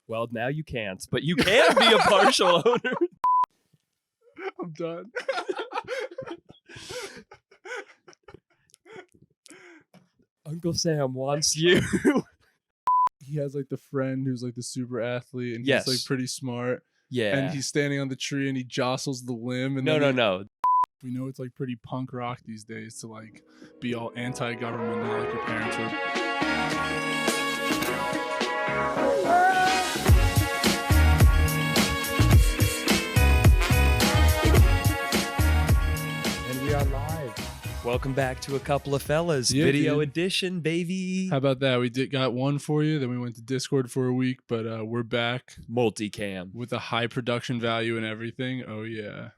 Well, now you can't, but you can be a partial owner. I'm done. Uncle Sam wants you. He has like the friend who's like the super athlete, and Yes. he's like pretty smart. Yeah. And he's standing on the tree and he jostles the limb. And No. We know it's like pretty punk rock these days to like be all anti-government, not like your parents were. And we are live. Welcome back to A Couple of Fellas, video edition, baby. How about that? We got one for you. Then we went to Discord for a week, but we're back. Multicam. With a high production value and everything. Oh, yeah.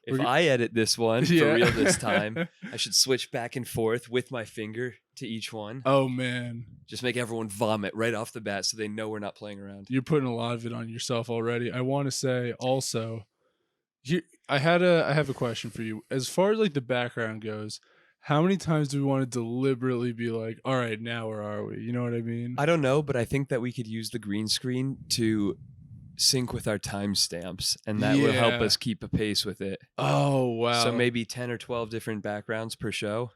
If I edit this one for real this time, I should switch back and forth with my finger to each one. Oh, man. Just make everyone vomit right off the bat so they know we're not playing around. You're putting a lot of it on yourself already. I want to say also, I have a question for you. As far as like the background goes, how many times do we want to deliberately be like, all right, now where are we? You know what I mean? I don't know, but I think that we could use the green screen to sync with our timestamps, and that will help us keep a pace with it. Oh, wow. So maybe 10 or 12 different backgrounds per show.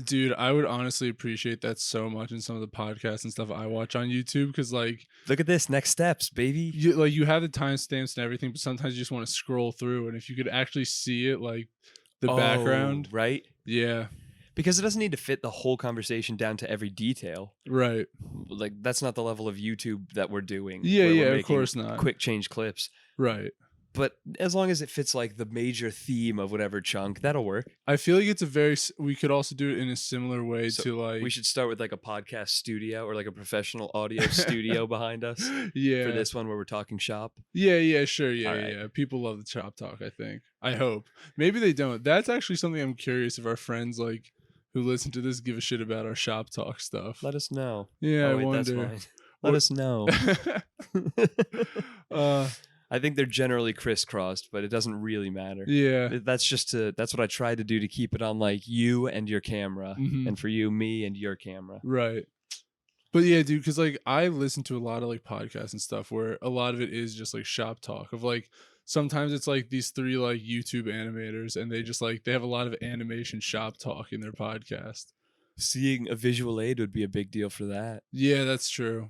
Dude, I would honestly appreciate that so much in some of the podcasts and stuff I watch on YouTube, because like, look at this, next steps, baby. You have the timestamps and everything, but sometimes you just want to scroll through, and if you could actually see it, like the background, right? Yeah. Because it doesn't need to fit the whole conversation down to every detail. Right. Like, that's not the level of YouTube that we're doing. Yeah, of course not. Quick change clips. Right. But as long as it fits like the major theme of whatever chunk, that'll work. I feel like we could also do it in a similar way to like... We should start with like a podcast studio or like a professional audio studio behind us. Yeah. For this one where we're talking shop. Yeah, sure. Yeah. People love the shop talk, I think. I hope. Maybe they don't. That's actually something I'm curious if our friends like who listen to this give a shit about our shop talk stuff. Let us know. Yeah, I wonder. That's fine. Let us know. I think they're generally crisscrossed, but it doesn't really matter. Yeah. That's what I try to do to keep it on like you and your camera, and for you, me and your camera. Right. But yeah, dude, because like I listen to a lot of like podcasts and stuff where a lot of it is just like shop talk of like, sometimes it's like these three like YouTube animators, and they just like they have a lot of animation shop talk in their podcast. Seeing a visual aid would be a big deal for that. Yeah, that's true.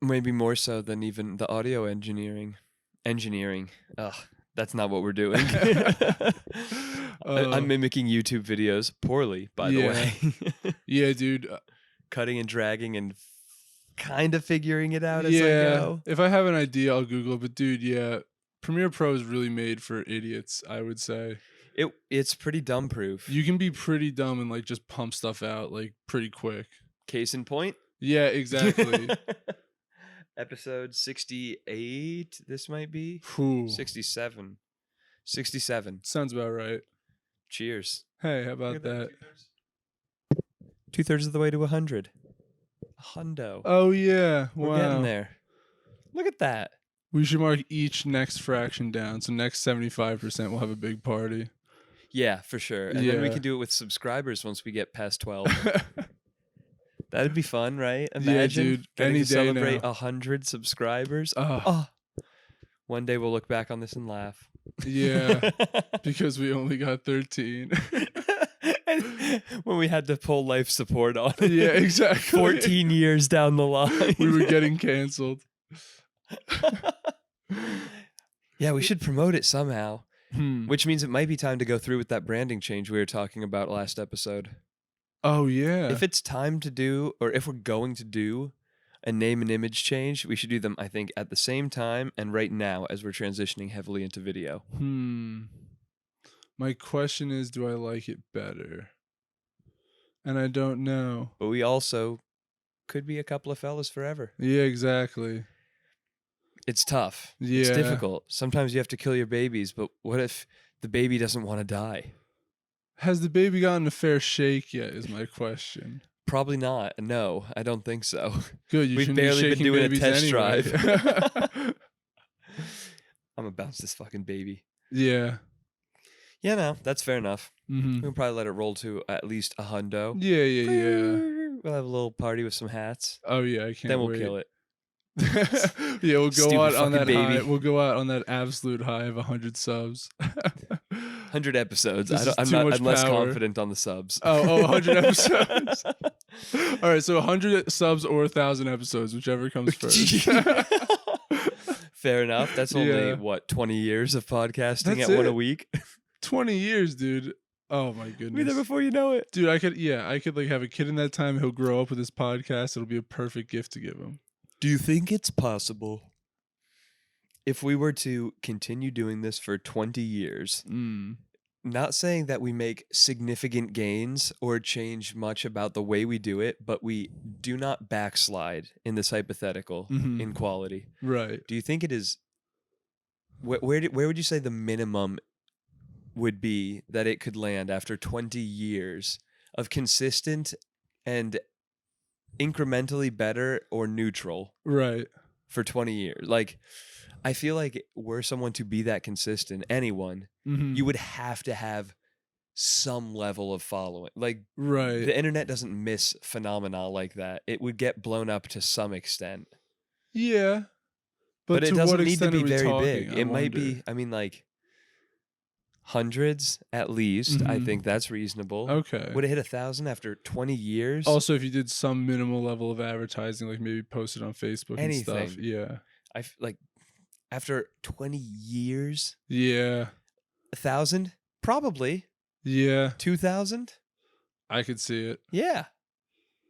Maybe more so than even the audio engineering. Ugh, that's not what we're doing. I'm mimicking YouTube videos poorly, by the way. Yeah, dude. Cutting and dragging and kind of figuring it out as I go. If I have an idea, I'll Google it. But dude, yeah, Premiere Pro is really made for idiots, I would say. It's pretty dumb proof. You can be pretty dumb and like just pump stuff out like pretty quick. Case in point. Yeah, exactly. Episode 68, this might be. 67. 67. Sounds about right. Cheers. Hey, how about that? 2/3 of the way to 100. A hundo. Oh, yeah. Wow. We're getting there. Look at that. We should mark each next fraction down. So next 75% we'll have a big party. Yeah, for sure. And then we can do it with subscribers once we get past 12. That'd be fun, right? Imagine dude, getting any to day celebrate now. 100 subsrisbers. Oh. One day we'll look back on this and laugh. Yeah, because we only got 13. And when we had to pull life support on it. Yeah, exactly. 14 years down the line. We were getting canceled. Yeah, we should promote it somehow. Which means it might be time to go through with that branding change we were talking about last episode. Oh, yeah. If it's time to do, or if we're going to do a name and image change, we should do them, I think, at the same time and right now as we're transitioning heavily into video. My question is, do I like it better? And I don't know. But we also could be a couple of fellas forever. Yeah, exactly. It's tough. Yeah. It's difficult. Sometimes you have to kill your babies, but what if the baby doesn't want to die? Has the baby gotten a fair shake yet, is my question. Probably not. No, I don't think so. Good. We've barely been doing a test drive. I'm going to bounce this fucking baby. Yeah. Yeah, no, that's fair enough. We'll probably let it roll to at least a hundo. Yeah. We'll have a little party with some hats. Oh, yeah, I can't wait. Then we'll kill it. Yeah, we'll go Stupid out on fucking that high. baby. We'll go out on that absolute high of 100 subs. 100 episodes. This is I'm too much I'm less power. confident on the subs. Oh, 100 episodes. All right, so 100 subs or 1,000 episodes, whichever comes first. Fair enough. That's only Yeah. what 20 years of podcasting That's at one a it. week. 20 years, dude. Oh my Be there goodness. before you know it. Dude, I could like have a kid in that time. He'll grow up with this podcast. It'll be a perfect gift to give him. Do you think it's possible if we were to continue doing this for 20 years? Not saying that we make significant gains or change much about the way we do it, but we do not backslide in this hypothetical in quality. Right. Do you think it is? Where would you say the minimum would be that it could land after 20 years of consistent and incrementally better or neutral? Right. For 20 years. Like, I feel like were someone to be that consistent, anyone, you would have to have some level of following. Like, Right. the internet doesn't miss phenomena like that. It would get blown up to some extent. Yeah. But it to doesn't what need to extent be are we very talking, big. I It might wonder? be, I mean, like, hundreds at least. I think that's reasonable. Okay. Would it hit 1,000 after 20 years? Also, if you did some minimal level of advertising, like maybe post it on Facebook and stuff. Anything. Yeah. like, after 20 years, Yeah. 1,000? Probably. Yeah. 2,000? I could see it. Yeah.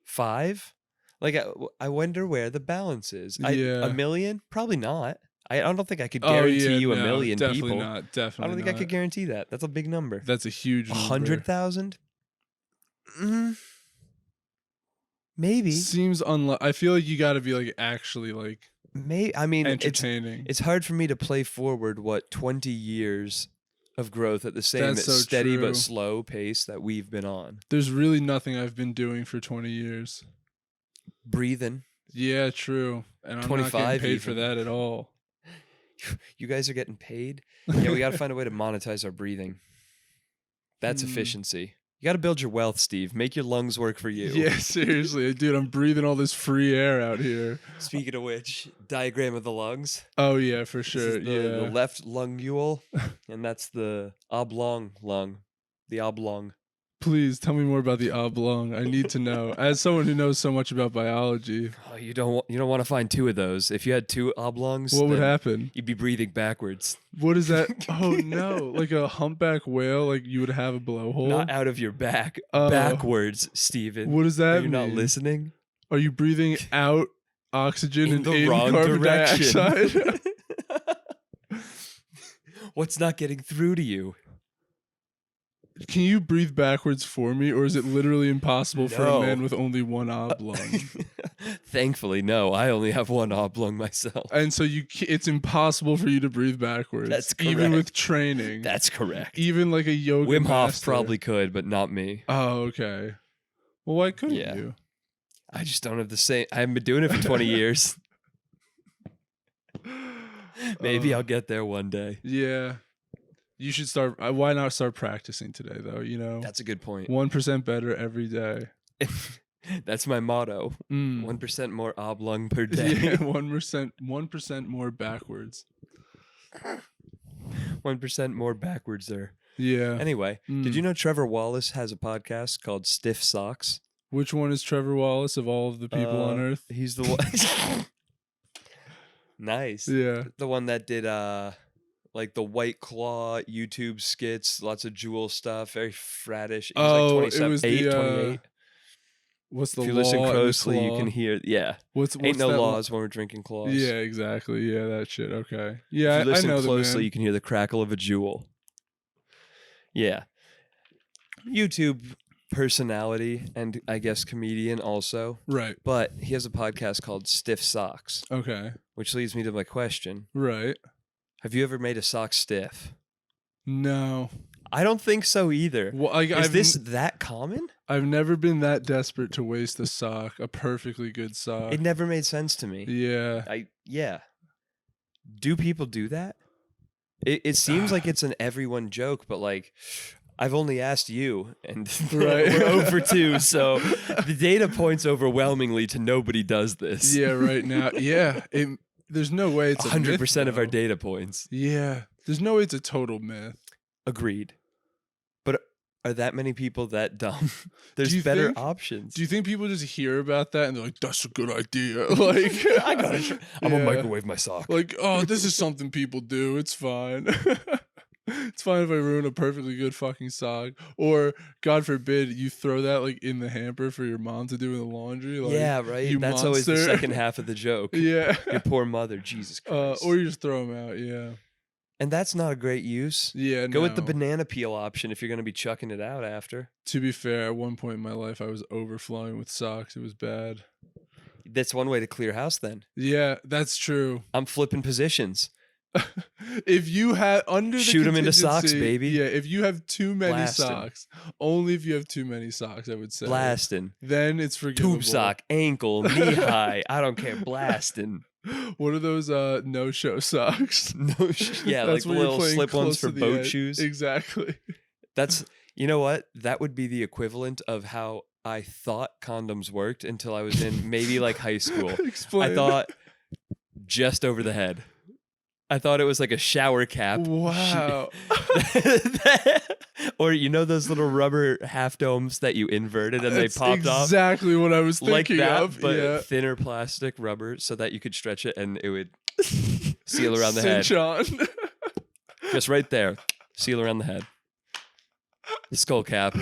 5? Like, I wonder where the balance is. Yeah. 1 million? Probably not. I don't think I could Oh, guarantee yeah, you a no, million definitely people. not. Definitely I don't think I could guarantee that. That's a big number. That's a huge number. 100,000? Maybe. Seems unlikely. I feel like you got to be like actually like I mean, entertaining. it's hard for me to play forward 20 years of growth at the same That's so steady true. but slow pace that we've been on. There's really nothing I've been doing for 20 years. Breathin. Yeah, true. And I'm not 25 getting paid for even. that at all. You guys are getting paid? Yeah, we got to find a way to monetize our breathing. That's efficiency. You got to build your wealth, Steve. Make your lungs work for you. Yeah, seriously. Dude, I'm breathing all this free air out here. Speaking of which, diagram of the lungs. Oh, yeah, for This sure. is the Yeah. left lungule, and that's the oblong lung. The oblong. Please tell me more about the oblong. I need to know. As someone who knows so much about biology, Oh, you don't want to find 2 of those. If you had 2 oblongs, what would then happen? You'd be breathing backwards. What is that? Oh, no. Like a humpback whale, like you would have a blowhole? Not out of your back. Oh. Backwards, Steven. What does that Are you mean? not listening? Are you breathing out oxygen In and the in wrong carbon direction. dioxide? What's not getting through to you? Can you breathe backwards for me, or is it literally impossible for a No. man with only one oblong? Thankfully, no. I only have one oblong myself. And so it's impossible for you to breathe backwards. That's even with correct. training. That's correct. Even like a yoga Wim Hof master. probably could, but not me. Oh, okay. Well, why couldn't Yeah. you? I just don't have the same. I haven't been doing it for 20 years. Maybe I'll get there one day. Yeah. You should start. Why not start practicing today, though? You know, That's a good point. 1% better every day. That's my motto. 1% more oblong per day. Yeah, 1% more backwards. 1% more backwards there. Yeah. Anyway, did you know Trevor Wallace has a podcast called Stiff Socks? Which one is Trevor Wallace of all of the people on Earth? He's the one. Nice. Yeah. The one that did like the White Claw YouTube skits, lots of Jewel stuff, very frattish. He was like 27, it was 28. What's the If you law listen in the closely, you claw? can hear. Yeah. What's Ain't no that laws when we're drinking claws. Yeah, exactly. Yeah, that shit. Okay. Yeah, If you listen I know closely, the you can hear the crackle of a jewel. Yeah. YouTube personality and I guess comedian also. Right. But he has a podcast called Stiff Socks, Okay. which leads me to my question. Right. Have you ever made a sock stiff? No. I don't think so either. Well, Is this that common? I've never been that desperate to waste a sock, a perfectly good sock. It never made sense to me. Yeah. Yeah. Do people do that? It seems like it's an everyone joke, but like I've only asked you, and Right. we're over 2, so the data points overwhelmingly to nobody does this. Yeah, right now. Yeah, there's no way it's a myth, 100% of our though. data points. Yeah, there's no way it's a total myth. Agreed. But are that many people that dumb? There's you better think- options. Do you think people just hear about that and they're like, "That's a good idea"? Like, I gotta. I'm gonna microwave my sock. Like, oh, this is something people do. It's fine. It's fine if I ruin a perfectly good fucking sock. Or, God forbid, you throw that like in the hamper for your mom to do in the laundry. Like, yeah, right. you That's always the monster. second half of the joke. Yeah. Your poor mother, Jesus Christ. Or you just throw them out. Yeah. And that's not a great use. Yeah. Go with the no. banana peel option if you're gonna be chucking it out after. To be fair, at one point in my life, I was overflowing with socks. It was bad. That's one way to clear house. Then Yeah, that's true. I'm flipping positions. If you have Shoot 'em into socks, contingency- baby. Yeah, if you have too many Blasting. socks, only if you have too many socks, I would say. Blasting. Then it's forgivable. Tube sock, ankle, knee high. I don't care. Blasting. What are those no-show socks? No, yeah, like That's the when you're little playing slip-ons close for to the boat edge. shoes. Exactly. That's, you know what? That would be the equivalent of how I thought condoms worked until I was in maybe like high school. Explain. I thought just over the head. I thought it was like a shower cap. Wow. Or you know those little rubber half domes that you inverted and That's they popped off? exactly what I was Like thinking that, of. but yeah. thinner plastic rubber so that you could stretch it and it would seal around the head. Cinch on. Just right there. Seal around the head. The skull cap.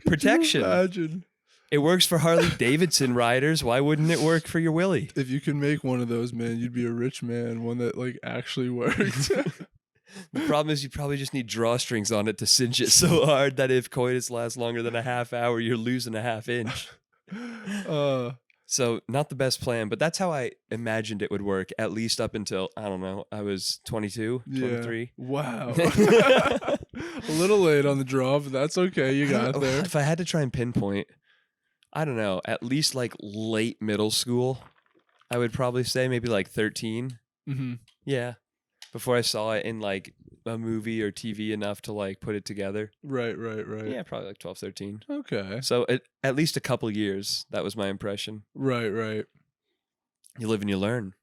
Protection. Imagine. It works for Harley Davidson riders. Why wouldn't it work for your Willie? If you could make one of those, man, you'd be a rich man. One that like actually worked. The problem is you probably just need drawstrings on it to cinch it so hard that if coitus lasts longer than a half hour, you're losing a half inch. So not the best plan, but that's how I imagined it would work, at least up until, I don't know, I was 22, 23. Wow. A little late on the draw, but that's okay. You got there. If I had to try and pinpoint, I don't know, at least like late middle school, I would probably say maybe like 13. Mm-hmm. Yeah. Before I saw it in like a movie or TV enough to like put it together. Right. Yeah, probably like 12, 13. Okay. So at least a couple years, that was my impression. Right. You live and you learn.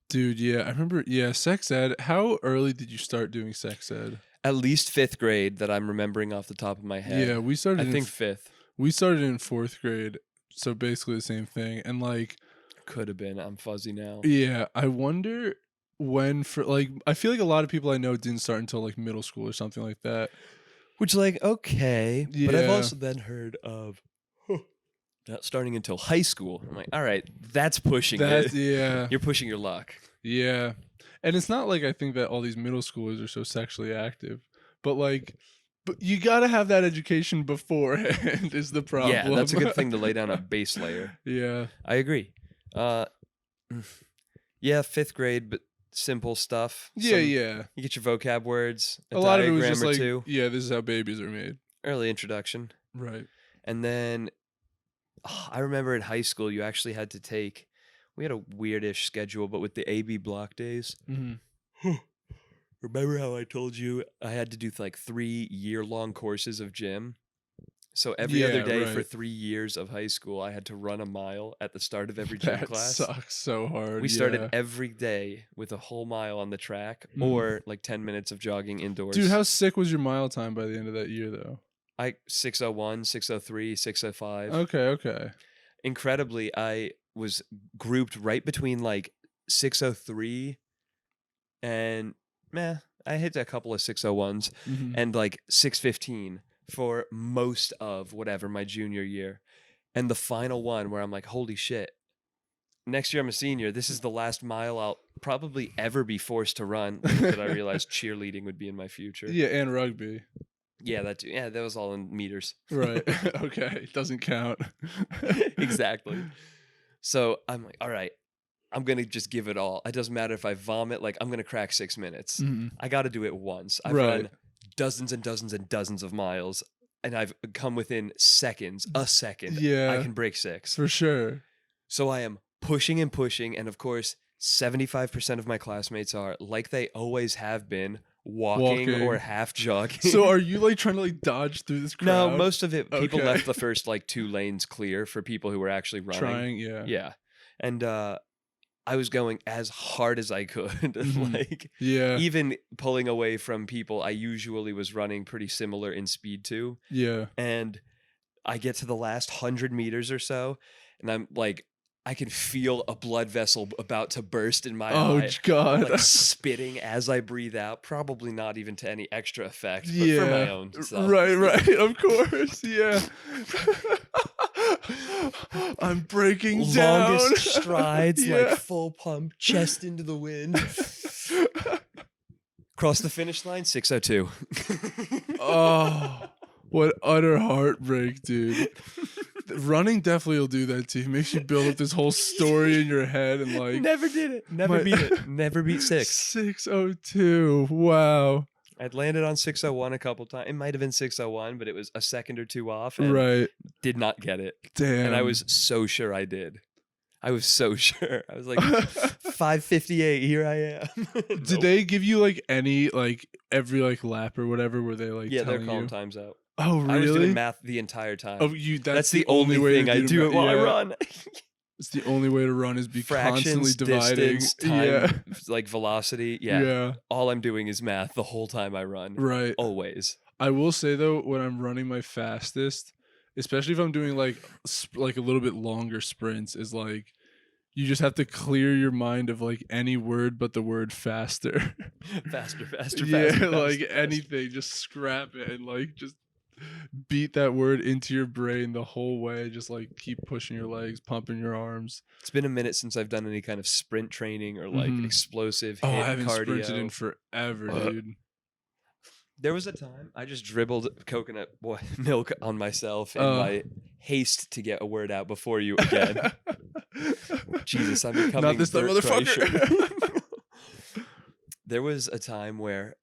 Dude, yeah, I remember, sex ed. How early did you start doing sex ed? At least 5th grade that I'm remembering off the top of my head. Yeah, we started I think 5th. We started in 4th grade, so basically the same thing. And like, Could have been. I'm fuzzy now. yeah, I wonder when for like I feel like a lot of people I know didn't start until like middle school or something like that. Which, like, okay. But I've Yeah. also then heard of not starting until high school. I'm like, all right, that's pushing That's it. yeah. You're pushing your luck. Yeah. And it's not like I think that all these middle schoolers are so sexually active, but like but you got to have that education beforehand is the problem. Yeah, that's a good thing to lay down a base layer. Yeah. I agree. Yeah, 5th grade, but simple stuff. Yeah, Some- yeah. You get your vocab words, a lot of it diagram was just or like, two, yeah, this is how babies are made. early introduction. Right. And then I remember in high school, you actually had to take, we had a weirdish schedule, but with the AB block days. Mm-hmm. Remember how I told you I had to do like 3 year-long courses of gym? So every other Yeah, day for right. 3 years of high school, I had to run a mile at the start of every gym That class. sucks so hard. We started yeah. every day with a whole mile on the track Mhm. or like 10 minutes of jogging indoors. Dude, how sick was your mile time by the end of that year though? 6:01, 6:03, 6:05. Okay. Incredibly, I was grouped right between like 6:03 and I hit a couple of 6:01s Mhm. and like 6:15 for most of whatever my junior year. And the final one where I'm like, holy shit. Next year I'm a senior. This is the last mile I'll probably ever be forced to run. That I realized cheerleading would be in my future. Yeah, and rugby. Yeah, that was all in meters. Right. Okay. Doesn't count. Exactly. So I'm like, all right, I'm going to just give it all. It doesn't matter if I vomit, like I'm going to crack 6 minutes. Mhm. I got to do it once. I've Right. run dozens and dozens and dozens of miles and I've come within seconds, a second. Yeah. I can break 6. For sure. So I am pushing and pushing. And of course, 75% of my classmates are, like they always have been, walking or Walking. half jogging. So are you like trying to like dodge through this No, crowd? most of it, people Okay. left the first like 2 lanes clear for people who were actually running. Trying, yeah. Yeah. And I was going as hard as I could. Mhm. Like, Yeah. even pulling away from people I usually was running pretty similar in speed to. Yeah. And I get to the last 100 meters or so, and I'm like, I can feel a blood vessel about to burst in my Oh eye. I'm God. like spitting as I breathe out, probably not even to any extra effect, but for Yeah. my own self. Right. Of course. Yeah. I'm breaking down. Longest strides, like Yeah. full pump, chest into the wind. Cross the finish line, 6:02. Oh, what utter heartbreak, dude. Running definitely will do that to you. Makes you build up this whole story in your head and like Never did it. Never beat it. Never beat 6. 6:02. Wow. I'd landed on 6:01 a couple times. It might have been 6:01, but it was a second or two off and Right. did not get it. Damn. And I was so sure I did. I was so sure. I was like, 5:58, here I am. Did Nope. they give you like any like every like lap or whatever where they like Yeah, they're telling calling you? times out. Oh, I was doing really? math the entire time. Oh, you That's the only way thing to I do it while I yeah. run. It's the only way to run is be constantly Fractions, dividing. distance, time, Yeah. like velocity. Yeah. Yeah. All I'm doing is math the whole time I run. Right. Always. I will say though, when I'm running my fastest, especially if I'm doing like like a little bit longer sprints, is like you just have to clear your mind of like any word but the word faster. Faster, faster, Yeah, faster. like faster. anything, just scrap it and like just beat that word into your brain the whole way. Just like keep pushing your legs, pumping your arms. It's been a minute since I've done any kind of sprint training or like Mhm. explosive Oh, hit I haven't cardio. sprinted in forever, dude. There was a time I just dribbled coconut milk on myself in Oh. my haste to get a word out before you again. Jesus, I'm becoming Not this time, Bert Kreischer. motherfucker. There was a time where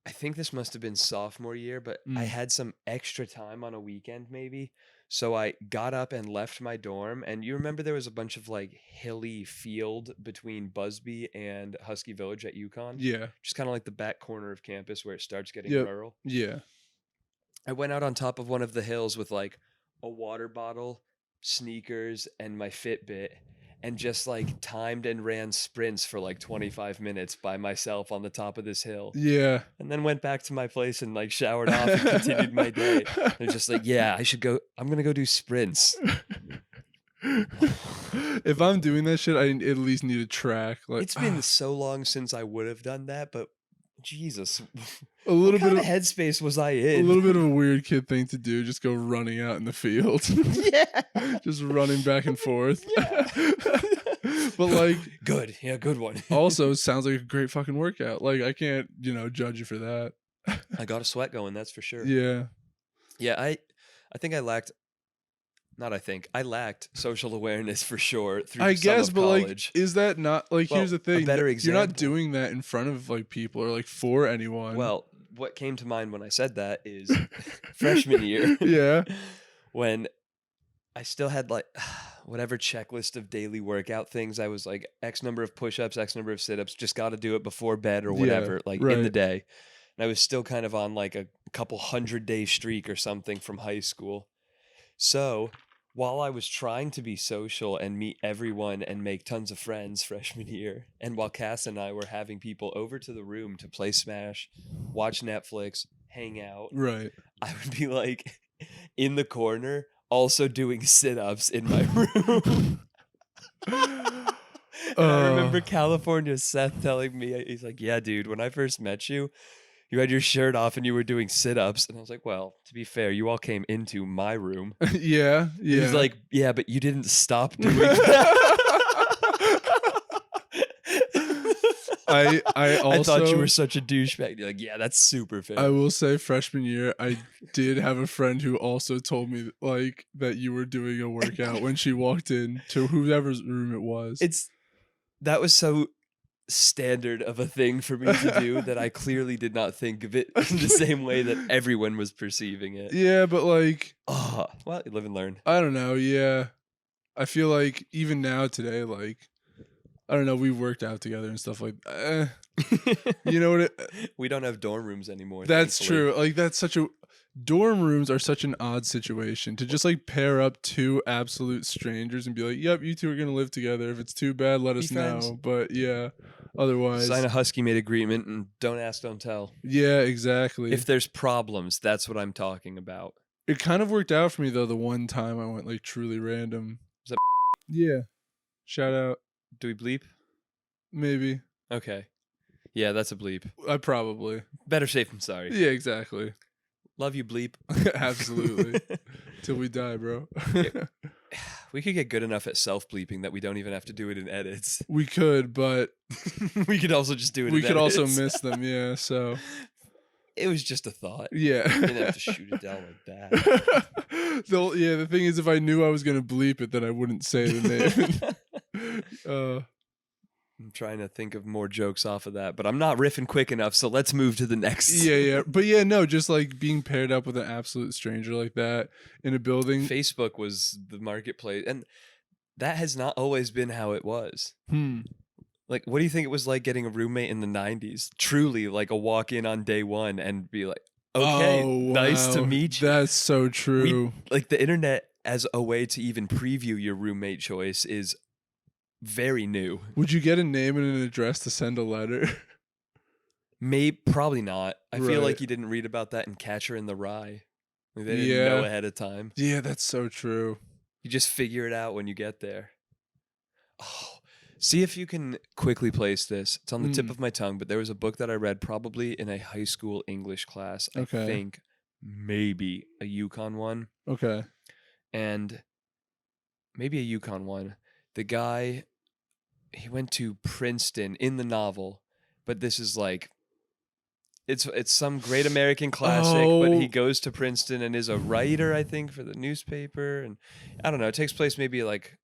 I think this must have been sophomore year, but I Mm. had some extra time on a weekend maybe. So I got up and left my dorm. And you remember there was a bunch of like hilly field between Busby and Husky Village at UConn? Yeah. Just kind of like the back corner of campus where it starts getting Yep. rural. Yeah. I went out on top of one of the hills with like a water bottle, sneakers, and my Fitbit, and just like timed and ran sprints for like 25 minutes by myself on the top of this hill. Yeah. And then went back to my place and like showered off and continued my day. They're just like, yeah, I'm going to go do sprints. If I'm doing that shit, I at least need a track. Like It's been so long since I would have done that, but Jesus, a little what bit kind of of headspace was I a in? little bit of a weird kid thing to do. Just go running out in the field. Yeah. Just running back and forth. Yeah. But like, Good. Yeah, good one. also sounds like a great fucking workout. Like I can't, judge you for that. I got a sweat going, that's for sure. Yeah. Yeah, I think I lacked social awareness for sure through I some guess, of but college. like, is that not like? Well, here's the a thing: better you're not example- doing that in front of like people or like for anyone. Well, what came to mind when I said that is freshman year. Yeah. When I still had like whatever checklist of daily workout things. I was like X number of push-ups, X number of sit-ups, just got to do it before bed or Yeah, whatever, like in the right. day. And I was still kind of on like a couple 100-day streak or something from high school. So while I was trying to be social and meet everyone and make tons of friends freshman year, and while Cass and I were having people over to the room to play Smash, watch Netflix, hang out, Right. I would be like in the corner also doing sit-ups in my room. And I remember California Seth telling me, he's like, yeah, dude, when I first met you, you had your shirt off and you were doing sit-ups. And I was like, well, to be fair, you all came into my room. Yeah. Yeah. He's like, yeah, but you didn't stop doing that. I also I thought you were such a douchebag. You're like, yeah, that's super fair. I will say freshman year, I did have a friend who also told me like that you were doing a workout when she walked in to whoever's room it was. That was so standard of a thing for me to do that I clearly did not think of it in the same way that everyone was perceiving it. Yeah, but like, Oh, well, you live and learn. I don't know. Yeah. I feel like even now today, like I don't know, we worked out together and stuff like you know what We don't have dorm rooms anymore, that's thankfully. true. Like that's such a dorm rooms are such an odd situation to just like pair up two absolute strangers and be like, "Yep, you two are going to live together. If it's too bad, let Be us friends. know." But yeah, Sign otherwise, a husky made agreement and don't ask, don't tell. yeah, exactly. If there's problems, that's what I'm talking about. It kind of worked out for me though the one time I went like truly random. Is that Yeah. Shout out. do we bleep? Maybe. Okay. Yeah, that's a bleep. I probably. Better safe than sorry. Yeah, exactly. Love you, bleep. Absolutely. Till we die, bro. We could get good enough at self-bleeping that we don't even have to do it in edits. We could, but We could also just do it we in could also edits. miss them, yeah. So It was just a thought. yeah. Didn't have to shoot it down like that. The thing is, if I knew I was gonna bleep it, then I wouldn't say the name. I'm trying to think of more jokes off of that, but I'm not riffing quick enough, so let's move to the next. Yeah. But yeah, no, just like being paired up with an absolute stranger like that in a building. Facebook was the marketplace, and that has not always been how it was. Like, what do you think it was like getting a roommate in the 90s? Truly, like a walk in on day one and be like, okay, Oh, nice to wow. meet you. That's so true. Like, the internet as a way to even preview your roommate choice is very new. Would you get a name and an address to send a letter? Probably not. I feel Right. like you didn't read about that in Catcher in the Rye. Like, they didn't Yeah. know ahead of time. Yeah, that's so true. You just figure it out when you get there. Oh, see if you can quickly place this. It's on the tip of my tongue, but there was a book that I read probably in a high school English class. Okay. I think maybe a Yukon one. Okay. And maybe a Yukon one. The guy, he went to Princeton in the novel, but this is like, it's some great American classic, but he Oh. goes to Princeton and is a writer, I think, for the newspaper. And I don't know, it takes place maybe like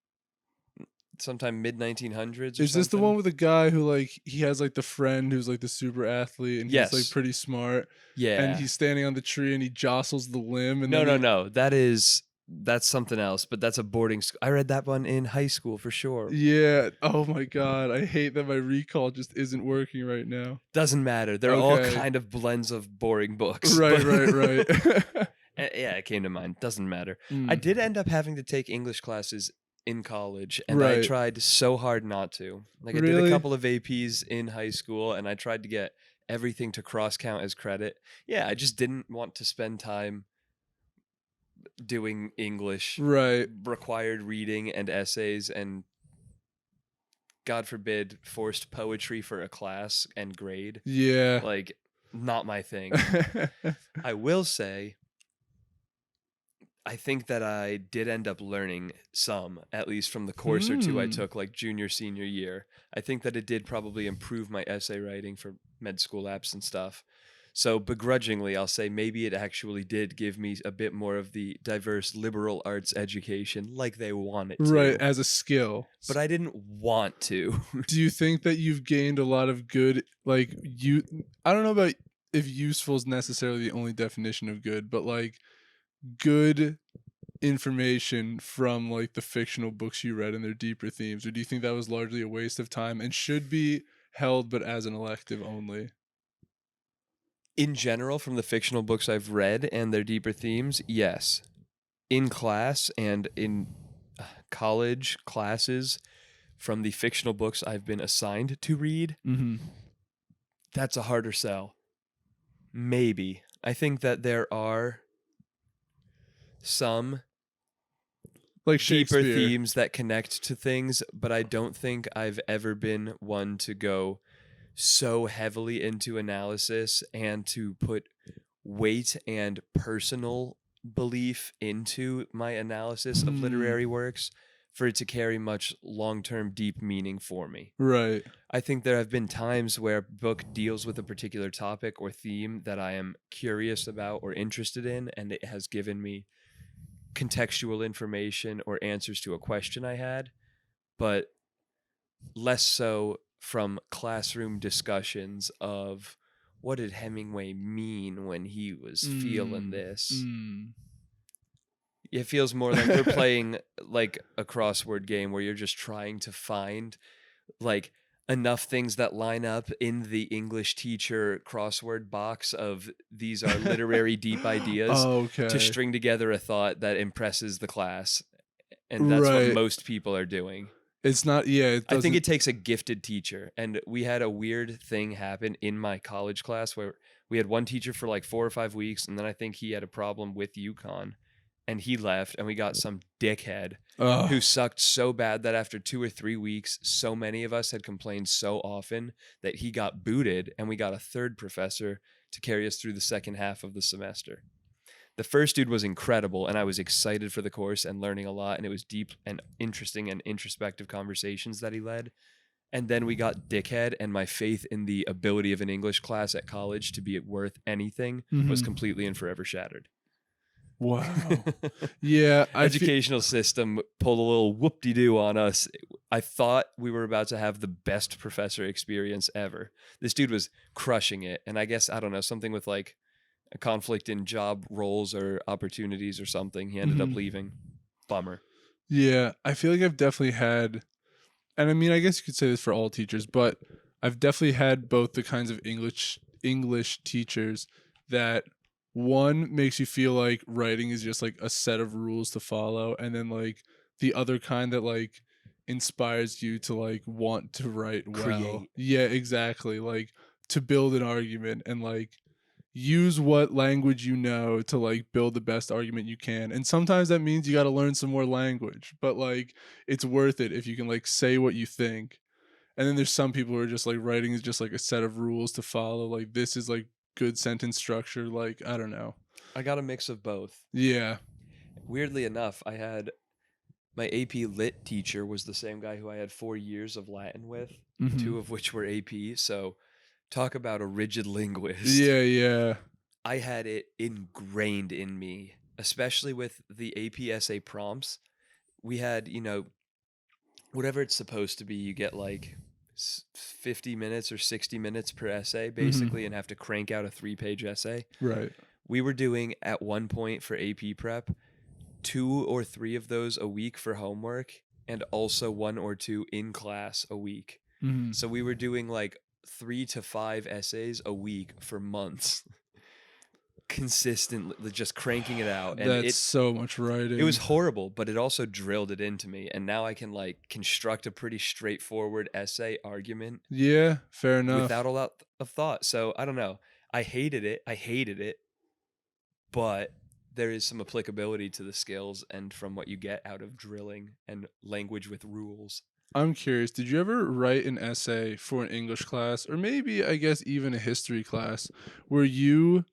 sometime mid 1900s. Is this the one with the guy who like he has like the friend who's like the super athlete and Yes. he's like pretty smart Yeah. and he's standing on the tree and he jostles the limb and No, then no. That's something else, but that's a boarding school. I read that one in high school for sure. Yeah. Oh my god, I hate that my recall just isn't working right now. Doesn't matter. They're all Okay. kind of blends of boring books. Right. Yeah, it came to mind. Doesn't matter. I did end up having to take English classes in college, and I Right. tried so hard not to. Like, I did Really? a couple of APs in high school, and I tried to get everything to cross count as credit. Yeah, I just didn't want to spend time doing English, Right. required reading and essays, and God forbid, forced poetry for a class and grade. Yeah. Like, not my thing. I will say, I think that I did end up learning some, at least from the course or two I took, like junior, senior year. I think that it did probably improve my essay writing for med school apps and stuff. So begrudgingly, I'll say maybe it actually did give me a bit more of the diverse liberal arts education like they want it to. Right, as a skill. But I didn't want to. Do you think that you've gained a lot of good, like, I don't know about if useful is necessarily the only definition of good, but like good information from like the fictional books you read and their deeper themes? Or do you think that was largely a waste of time and should be held but as an elective only? In general, from the fictional books I've read and their deeper themes, yes. In class and in college classes, from the fictional books I've been assigned to read, that's a harder sell. Maybe. I think that there are some Like deeper Shakespeare. themes that connect to things, but I don't think I've ever been one to go so heavily into analysis and to put weight and personal belief into my analysis of literary works for it to carry much long-term deep meaning for me. Right. I think there have been times where a book deals with a particular topic or theme that I am curious about or interested in, and it has given me contextual information or answers to a question I had, but less so from classroom discussions of what did Hemingway mean when he was feeling this. It feels more like we're playing like a crossword game where you're just trying to find like enough things that line up in the English teacher crossword box of these are literary deep ideas to Okay. string together a thought that impresses the class. And that's what Right. most people are doing. It's not, yeah, it I think doesn't. it takes a gifted teacher. And we had a weird thing happen in my college class where we had one teacher for like 4 or 5 weeks, and then I think he had a problem with UConn and he left, and we got some dickhead who Oh, sucked so bad that after 2 or 3 weeks, so many of us had complained so often that he got booted, and we got a third professor to carry us through the second half of the semester. The first dude was incredible, and I was excited for the course and learning a lot, and it was deep and interesting and introspective conversations that he led. And then we got dickhead, and my faith in the ability of an English class at college to be worth anything was mhm. completely and forever shattered. Wow. Yeah, I feel. Educational system pulled a little whoop-de-doo on us. I thought we were about to have the best professor experience ever. This dude was crushing it, and I guess, I don't know, something with like a conflict in job roles or opportunities or something. He ended up Mhm. leaving. Bummer. Yeah, I feel like I've definitely had, and I mean, I guess you could say this for all teachers, but I've definitely had both the kinds of English teachers that one makes you feel like writing is just like a set of rules to follow, and then like the other kind that like inspires you to like want to write well. Create. Yeah, exactly. Like to build an argument and like use what language you know to like build the best argument you can. And sometimes that means you got to learn some more language, but like it's worth it if you can like say what you think. And then there's some people who are just like writing is just like a set of rules to follow. Like this is like good sentence structure. Like, I don't know. I got a mix of both. Yeah. Weirdly enough, I had my AP Lit teacher was the same guy who I had 4 years of Latin with, Hmm. 2 of which were AP. So talk about a rigid linguist. Yeah. Yeah. I had it ingrained in me, especially with the AP essay prompts. We had, whatever it's supposed to be, you get like 50 minutes or 60 minutes per essay, basically, Hmm. and have to crank out a 3-page essay. Right. We were doing at one point for AP prep 2 or 3 of those a week for homework, and also 1 or 2 in class a week. Hmm. So we were doing like 3 to 5 essays a week for months, consistently, just cranking it out. And That's so much it was writing. horrible, but it also drilled it into me. And now I can like construct a pretty straightforward essay argument Yeah. Fair without enough. a lot of thought. So I don't know. I hated it. I hated it, but there is some applicability to the skills and from what you get out of drilling and language with rules. I'm curious, did you ever write an essay for an English class, or maybe, I guess, even a history class, where you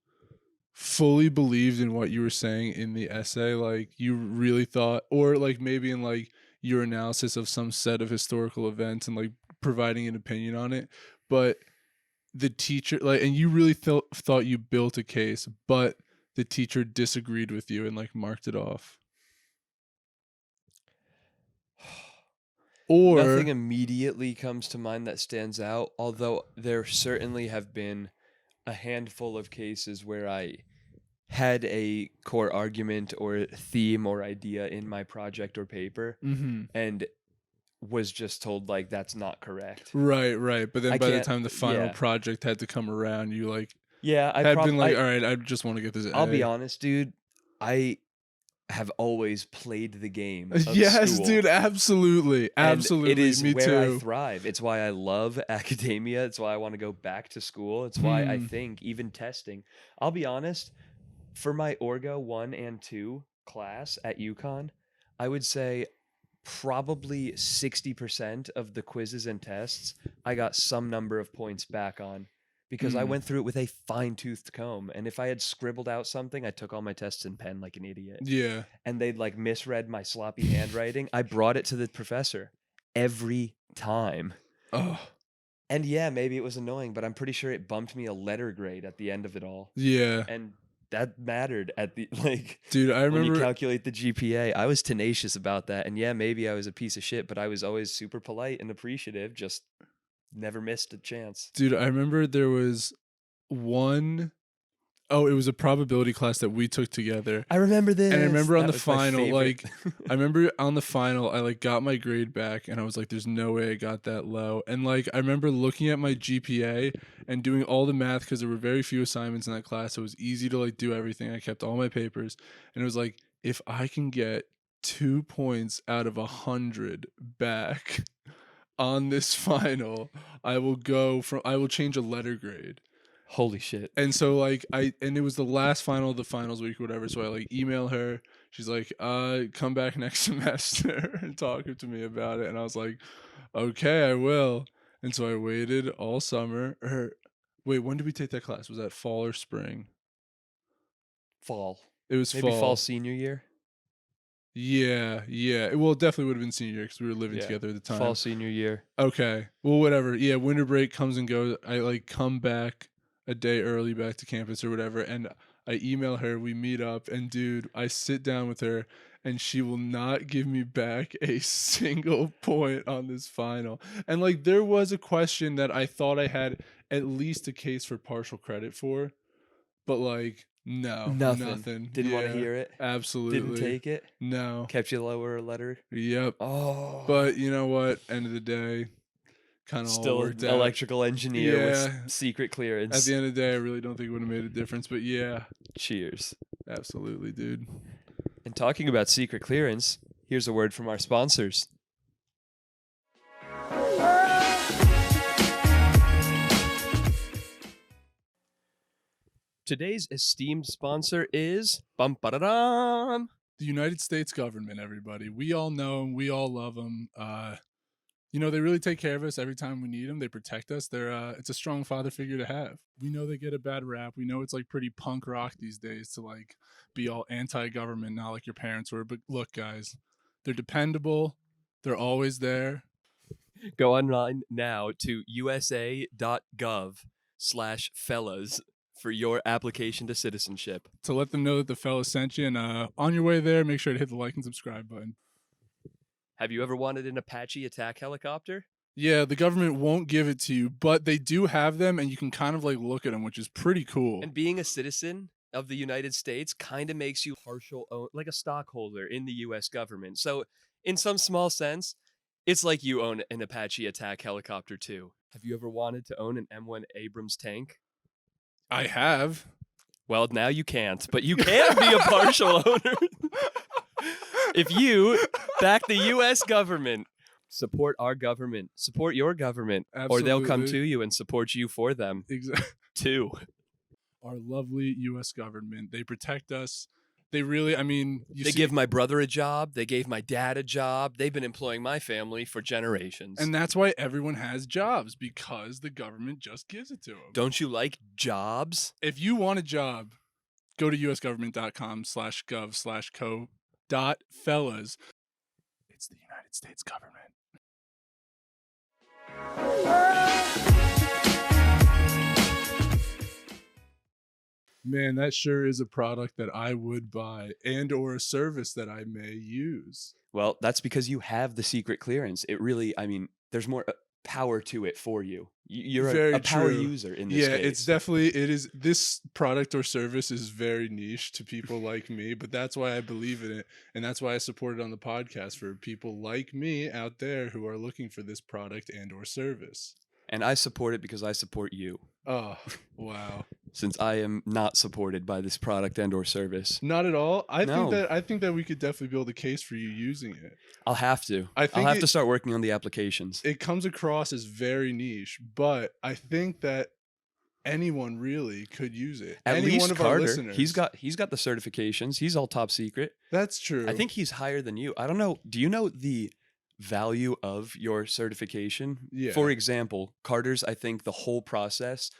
fully believed in what you were saying in the essay? Like, you really thought, or like maybe in like your analysis of some set of historical events and like providing an opinion on it, but the teacher, like, and you really thought you built a case, but the teacher disagreed with you and like marked it off? Nothing Or, immediately comes to mind that stands out, although there certainly have been a handful of cases where I had a core argument or theme or idea in my project or paper mm-hmm. and was just told like that's not correct. Right, right. But then I by the can't time the final yeah. project had to come around, you like Yeah, had been like, all right, I just want to get this I'll be A. honest, dude. I have always played the game of Yes, school. dude, absolutely. And it Absolutely. is Me where I too. thrive. It's why I love academia. It's why I want to go back to school. It's why I Hmm. think even testing. I'll be honest, for my Orgo 1 and 2 class at UConn, I would say probably 60% of the quizzes and tests I got some number of points back on because I Mm. went through it with a fine-toothed comb. And if I had scribbled out something, I took all my tests in pen like an idiot. Yeah. And they'd like misread my sloppy handwriting. I brought it to the professor every time. Oh, And yeah, maybe it was annoying, but I'm pretty sure it bumped me a letter grade at the end of it all. yeah. And that mattered at the like Dude, I when you remember. calculate the GPA. I was tenacious about that. And yeah, maybe I was a piece of shit, but I was always super polite and appreciative, just never missed a chance. Dude, I remember there was one. Oh, it was a probability class that we took together. I remember this. And I remember on That the was my final, favorite. like, I remember on the final, I like got my grade back and I was like, there's no way I got that low. And like, I remember looking at my GPA and doing all the math because there were very few assignments in that class. So it was easy to like do everything. I kept all my papers and it was like, if I can get 2 points out of 100 back on this final, I will change a letter grade. Holy shit. And so like and it was the last final of the finals week or whatever, so I like email her. She's like, come back next semester and talk to me about it. And I was like, okay, I will. And so I waited all summer. Wait, when did we take that class? Was that fall or spring? Fall. It was Maybe fall. fall senior year. Yeah. Well, it definitely would have been senior year because we were living Yeah. together at the time. Fall senior year. Okay. Well, whatever. Yeah, winter break comes and goes. I like come back a day early back to campus or whatever, and I email her, we meet up, and dude, I sit down with her and she will not give me back a single point on this final. And like there was a question that I thought I had at least a case for partial credit for, but like nothing. Didn't want to Yeah, hear it. absolutely. Didn't take it. No. Kept you lower a letter. Yep. Oh. But you know what? End of the day, kind of all Still worked an out. electrical engineer with Yeah. secret clearance. At the end of the day, I really don't think it would have made a difference. But yeah, Cheers. absolutely, dude. And talking about secret clearance, here's a word from our sponsors. Today's esteemed sponsor is bum-ba-da-dum. The United States government, everybody. We all know them. We all love them. You know, they really take care of us every time we need them. They protect us. It's a strong father figure to have. We know they get a bad rap. We know it's like pretty punk rock these days to like be all anti-government, not like your parents were. But look, guys, they're dependable. They're always there. Go online now to usa.gov/fellas for your application to citizenship. To let them know that the fella sent you. And on your way there, make sure to hit the like and subscribe button. Have you ever wanted an Apache attack helicopter? Yeah, the government won't give it to you, but they do have them, and you can kind of like look at them, which is pretty cool. And being a citizen of the United States kind of makes you like a stockholder in the U.S. government. So in some small sense, it's like you own an Apache attack helicopter too. Have you ever wanted to own an M1 Abrams tank? I have. Well, now you can't, but you can be a partial owner. If you back the U.S. government, support our government, support your government, or they'll come to you and support you for them. Exactly. Too. Our lovely U.S. government. They protect us. They really, I mean... They give my brother a job. They gave my dad a job. They've been employing my family for generations. And that's why everyone has jobs, because the government just gives it to them. Don't you like jobs? If you want a job, go to usgovernment.com/gov/co.fellas. It's the United States government. Man, that sure is a product that I would buy and or a service that I may use. Well, that's because you have the secret clearance. It really, I mean, there's more power to it for you. You're a power user in this case. Yeah, it's definitely, it is, this product or service is very niche to people like me, but that's why I believe in it. And that's why I support it on the podcast for people like me out there who are looking for this product and or service. And I support it because I support you. Oh, wow. Since I am not supported by this product and or service. Not at all. I think that we could definitely build a case for you using it. I'll have to. I'll have to start working on the applications. It comes across as very niche, but I think that anyone really could use it. At least Carter, he's got the certifications. He's all top secret. That's true. I think he's higher than you. I don't know. Do you know the value of your certification? Yeah. For example, Carter's, I think the whole process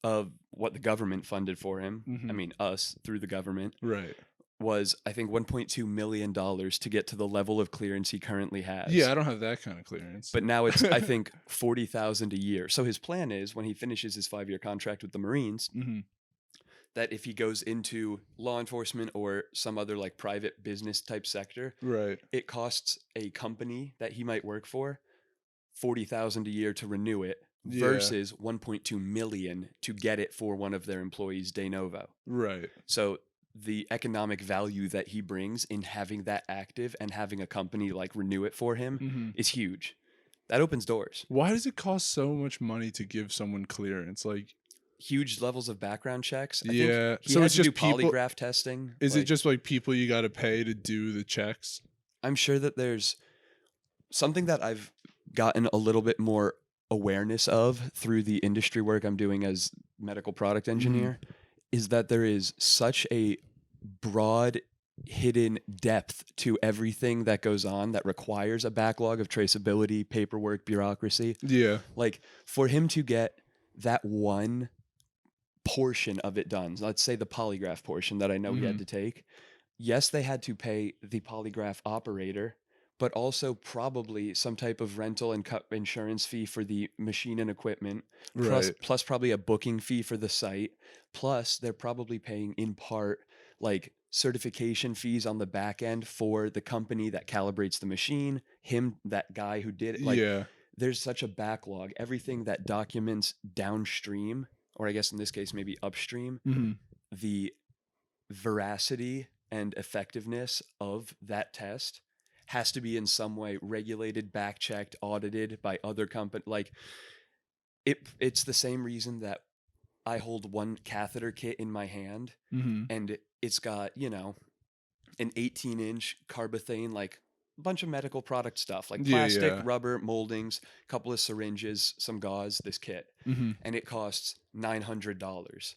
of what the government funded for him, I mean us through the government, right, was I think $1.2 million to get to the level of clearance he currently has. Yeah, I don't have that kind of clearance. But now it's I think $40,000 a year. So his plan is when he finishes his 5-year contract with the Marines, that if he goes into law enforcement or some other like private business type sector, right, it costs a company that he might work for $40,000 a year to renew it, Yeah. versus 1.2 million to get it for one of their employees de novo. Right. So the economic value that he brings in having that active and having a company like renew it for him Mhm. is huge. That opens doors. Why does it cost so much money to give someone clearance? Like, Huge levels of background checks. I think yeah. he So had it's to do just people. polygraph testing. Is it Like, just like people you got to pay to do the checks? I'm sure that there's something that I've gotten a little bit more awareness of through the industry work I'm doing as medical product Mhm. engineer is that there is such a broad hidden depth to everything that goes on that requires a backlog of traceability, paperwork, bureaucracy. Yeah. Like for him to get that one portion of it done, let's say the polygraph portion that I know he had Mhm. to take, yes, they had to pay the polygraph operator, but also probably some type of rental and insurance fee for the machine and equipment, Right. plus probably a booking fee for the site. Plus, they're probably paying in part like certification fees on the back end for the company that calibrates the machine, him, that guy who did it. Like, Yeah. there's such a backlog. Everything that documents downstream, or I guess in this case, maybe upstream, Mhm. the veracity and effectiveness of that test has to be in some way regulated, back checked, audited by other company. Like it's the same reason that I hold one catheter kit in my hand Mhm. and it's got, an 18-inch carbothane, like a bunch of medical product stuff, like Yeah, plastic, yeah. rubber, moldings, a couple of syringes, some gauze, this kit. Mhm. And it costs $900.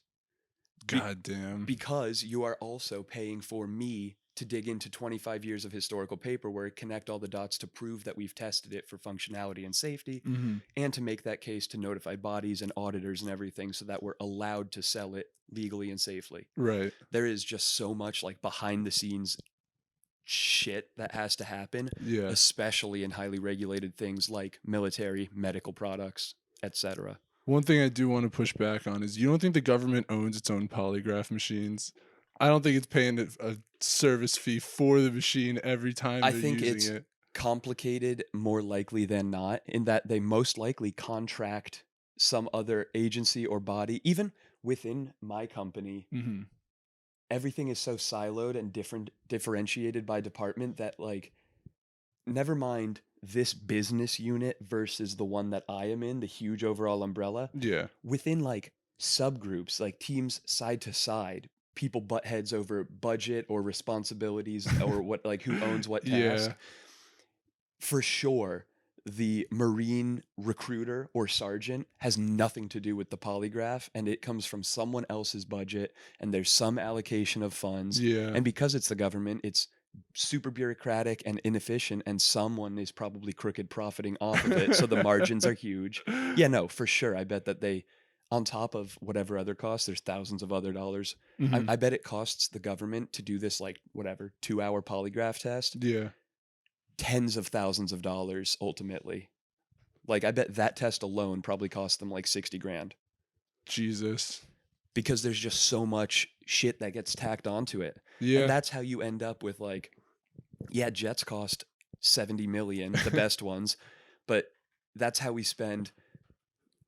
God damn. Because you are also paying for me to dig into 25 years of historical paperwork, connect all the dots to prove that we've tested it for functionality and safety, Mhm. and to make that case to notify bodies and auditors and everything so that we're allowed to sell it legally and safely. Right. There is just so much like behind the scenes shit that has to happen, Yeah. especially in highly regulated things like military, medical products, etc. One thing I do want to push back on is you don't think the government owns its own polygraph machines? I don't think it's paying a service fee for the machine every time I they're think using it's it. complicated more likely than not in that they most likely contract some other agency or body. Even within my company, Mhm. everything is so siloed and differentiated by department that like never mind this business unit versus the one that I am in, the huge overall umbrella, Yeah. within like subgroups, like teams side to side, people butt heads over budget or responsibilities or what, like who owns what Yeah. task. For sure, the Marine recruiter or sergeant has nothing to do with the polygraph, and it comes from someone else's budget, and there's some allocation of funds. Yeah. And because it's the government, it's super bureaucratic and inefficient, and someone is probably crooked profiting off of it. So the margins are huge. Yeah, no, for sure. I bet that they, on top of whatever other costs, there's thousands of other dollars. Mhm. I bet it costs the government to do this, like, whatever, 2-hour polygraph test Yeah. tens of thousands of dollars ultimately. Like I bet that test alone probably cost them like 60 grand Jesus. because there's just so much shit that gets tacked onto it. And Yeah. that's how you end up with like, yeah, jets cost 70 million, the best ones, but that's how we spend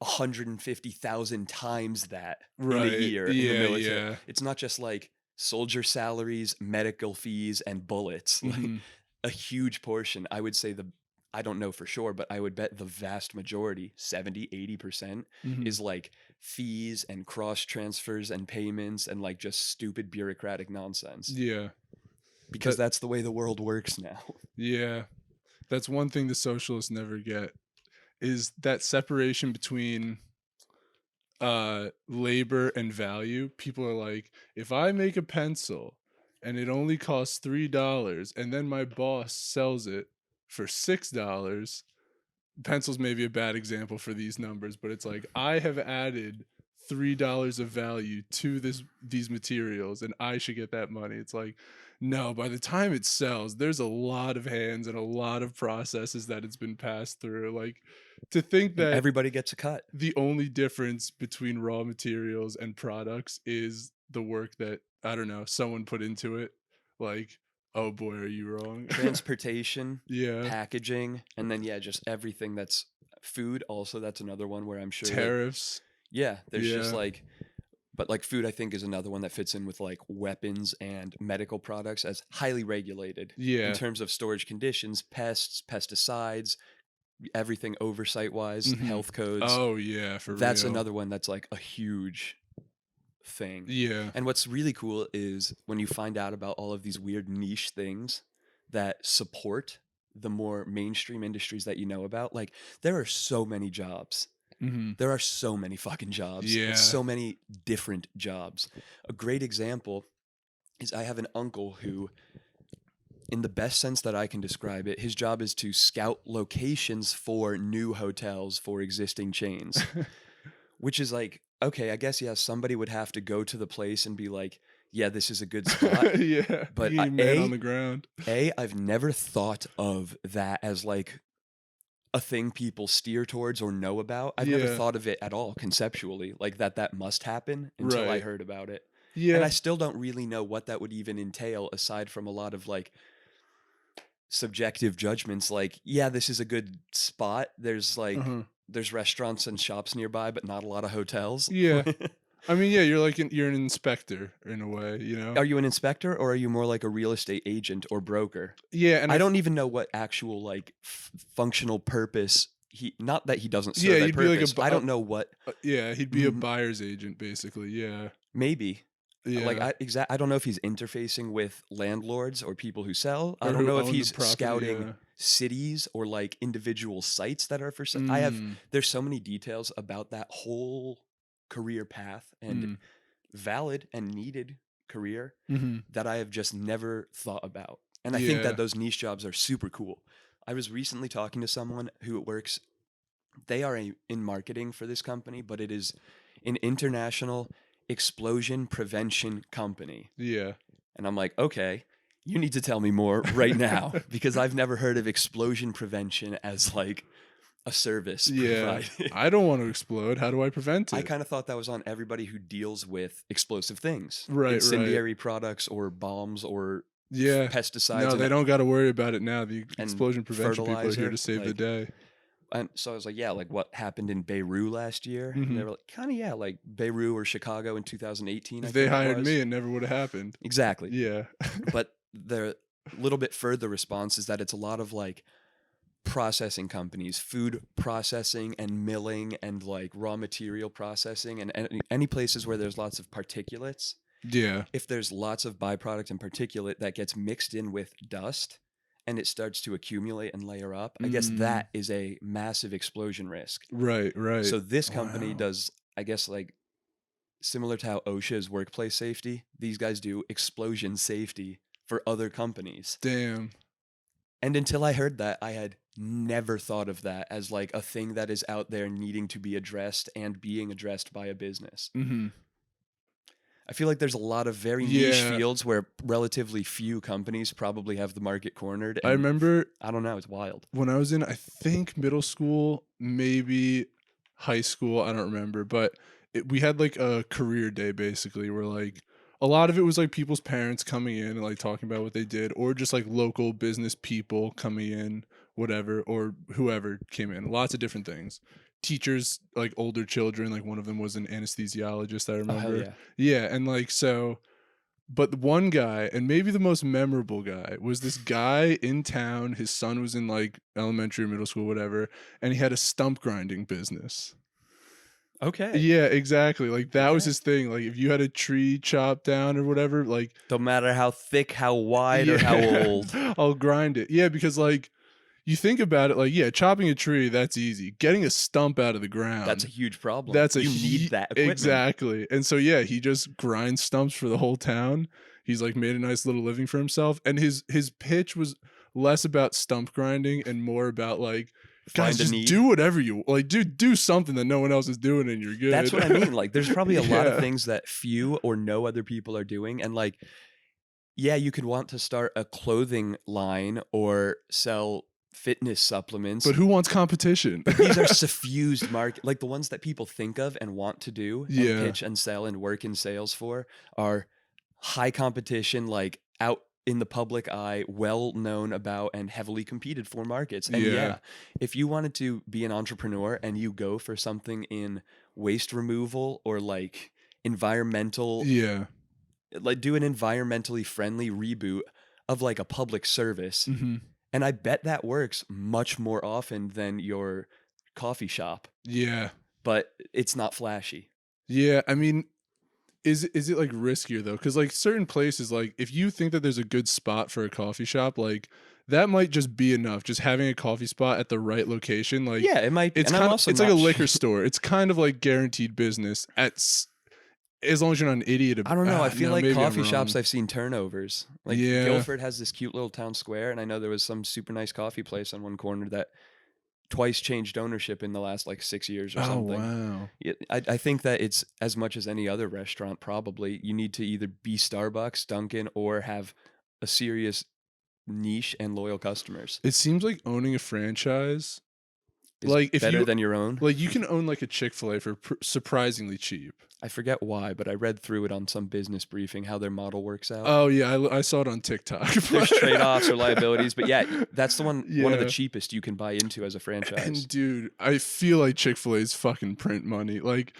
150,000 times that in a Right. year in the Yeah, military. yeah. It's not just like soldier salaries, medical fees, and bullets. Like Mhm. a huge portion, I would say I don't know for sure, but I would bet the vast majority, 70, 80%, Mhm. is like fees and cross transfers and payments and like just stupid bureaucratic nonsense. Yeah. Because That that's the way the world works now. yeah. That's one thing the socialists never get is that separation between labor and value. People are like, if I make a pencil and it only costs $3 and then my boss sells it for $6, pencils may be a bad example for these numbers, but it's like I have added $3 of value to these materials and I should get that money. It's like, no, by the time it sells, there's a lot of hands and a lot of processes that it's been passed through. Like to think And that everybody gets a cut. the only difference between raw materials and products is the work that, I don't know, someone put into it. Like, oh boy, are you wrong? Transportation, Yeah. packaging, and then yeah, just everything that's Food also, that's another one where I'm sure Tariffs. yeah, there's just Yeah. like, but like food I think is another one that fits in with like weapons and medical products as highly regulated in Yeah. terms of storage conditions, pests, pesticides, everything oversight wise, health codes. Oh yeah, for That's real. another one that's like a huge thing. Yeah. And what's really cool is when you find out about all of these weird niche things that support the more mainstream industries that you know about, like there are so many jobs. There are so many fucking jobs and Yeah. so many different jobs. A great example is I have an uncle who, in the best sense that I can describe it, his job is to scout locations for new hotels for existing chains, which is like, okay, I guess, yeah, somebody would have to go to the place and be like, yeah, this is a good spot. Yeah. But You man on the ground. I've never thought of that as like a thing people steer towards or know about. I've never Yeah. thought of it at all conceptually, like that must happen until I Right. heard about it. And Yeah. I still don't really know what that would even entail aside from a lot of like subjective judgments like, yeah, this is a good spot. There's like Uh-huh. there's restaurants and shops nearby, but not a lot of hotels. Yeah. I mean, yeah, you're like you're an inspector in a way, you know? Are you an inspector or are you more like a real estate agent or broker? Yeah, and I don't even know what actual like functional purpose he, not that he doesn't yeah, serve a you'd be like purpose. I don't know what. yeah, he'd be a buyer's agent basically. Yeah. Maybe. Like Yeah. I don't know if he's interfacing with landlords or people who sell. I Or don't who know if own the he's property, scouting yeah. cities or like individual sites that are for sale. Mm. There's so many details about that whole career path and Mm. valid and needed career Mhm. that I have just never thought about. And I think that Yeah. those niche jobs are super cool. I was recently talking to someone who works, they are in marketing for this company, but it is an international explosion prevention company. Yeah. And I'm like, okay, you need to tell me more right now because I've never heard of explosion prevention as like a service Yeah. provided. I don't want to explode. How do I prevent I it? kind of thought that was on everybody who deals with explosive things, Right, right. incendiary products or bombs or Yeah. pesticides No, they don't got to worry about it now. The and explosion prevention people are here fertilizer. to save the Like, day. and so I was like, yeah, like what happened in Beirut last year? And they Mhm. were like, kind of, yeah, like Beirut or Chicago in 2018, I If they think it hired was. me, it never would have happened. Exactly. Yeah. But the little bit further response is that it's a lot of like processing companies, food processing and milling and like raw material processing and any places where there's lots of particulates. Yeah. If there's lots of byproduct and particulate that gets mixed in with dust and it starts to accumulate and layer up, I guess Mm. that is a massive explosion risk. Right, right. So this company Wow. does, I guess, like similar to how OSHA is workplace safety, these guys do explosion safety for other companies. Damn. And until I heard that, I had never thought of that as like a thing that is out there needing to be addressed and being addressed by a business. Mhm. I feel like there's a lot of very niche Yeah. fields where relatively few companies probably have the market cornered. I And remember I don't know, it's wild. when I was in, I think middle school, maybe high school, I don't remember, but we had like a career day basically where like a lot of it was like people's parents coming in and like talking about what they did, or just like local business people coming in, whatever, or whoever came in. Lots of different things. Teachers, like older children, like one of them was an anesthesiologist, I Oh, hell remember. yeah. Yeah, and like so but the one guy, and maybe the most memorable guy, was this guy in town. His son was in like elementary or middle school, whatever, and he had a stump grinding business. Okay. Yeah, exactly. Like that was Okay. his thing. Like if you had a tree chopped down or whatever, like Don't matter how thick, how wide, or how old. I'll grind it. Yeah, because like you think about it, like yeah, chopping a tree, that's easy. Getting a stump out of the ground, That's a huge problem. that's a you need that equipment. exactly. And so yeah, he just grinds stumps for the whole town. He's like made a nice little living for himself. And his pitch was less about stump grinding and more about like, guys, Find a just need. do whatever you like. Do something that no one else is doing and you're good. That's what I mean. Like there's probably a lot of Yeah. things that few or no other people are doing. And like, yeah, you could want to start a clothing line or sell fitness supplements. But who wants competition? These are suffused market, like the ones that people think of and want to do and Yeah. pitch and sell and work in sales for are high competition, like in the public eye, well known about and heavily competed for markets. And Yeah. if you wanted to be an entrepreneur and you go for something in waste removal or like environmental, Yeah. like do an environmentally friendly reboot of like a public service, Mhm. and I bet that works much more often than your coffee shop, Yeah. but it's not flashy. Yeah, I mean, is it like riskier though? Because like certain places, like if you think that there's a good spot for a coffee shop, like that might just be enough. Just having a coffee spot at the right location, like Yeah, it might be. it's And I'm kind of also it's like a not liquor store. It's kind of like guaranteed business as long as you're not an idiot. I don't know. I feel No, like maybe I'm coffee shops wrong. I've seen turnovers. Like Yeah. Guilford has this cute little town square, and I know there was some super nice coffee place on one corner that twice changed ownership in the last like 6 years or Oh something. wow. I think that it's as much as any other restaurant, probably. You need to either be Starbucks, Dunkin', or have a serious niche and loyal customers. It seems like owning a franchise, Is like if better you than your own. like you can own like a Chick-fil-A for surprisingly cheap. I forget why, but I read through it on some business briefing how their model works out. Oh yeah, I saw it on TikTok. There's trade-offs or liabilities, but yeah, that's the one of the Yeah. cheapest you can buy into as a franchise. And dude, I feel like Chick-fil-A's fucking print money. Like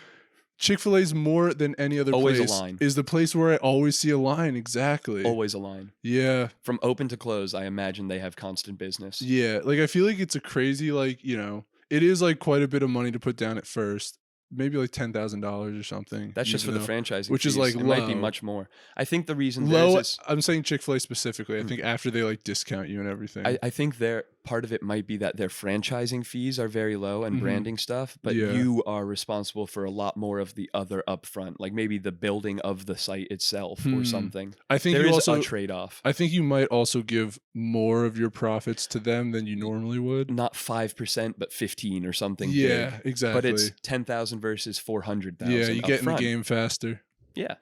Chick-fil-A's more than any other Always a place line. is the place where I always see a line. Exactly. Always a line. Yeah. From open to close, I imagine they have constant business. Yeah. Like I feel like it's a crazy, like, it is like quite a bit of money to put down at first. Maybe like $10,000 or something. That's just for the know, franchising which is fees. like it low. might be much more. I think the reason Low. theirs is I'm saying Chick-fil-A specifically. I think after they like discount you and everything. I think their part of it might be that their franchising fees are very low and Mhm. branding stuff, but Yeah. you are responsible for a lot more of the other upfront, like maybe the building of the site itself or something. I think There you is also a trade-off. I think you might also give more of your profits to them than you normally would. Not 5%, but 15 or something Yeah, big. exactly. But it's 10,000 versus 400,000. Yeah, you get in the upfront. game faster. Yeah,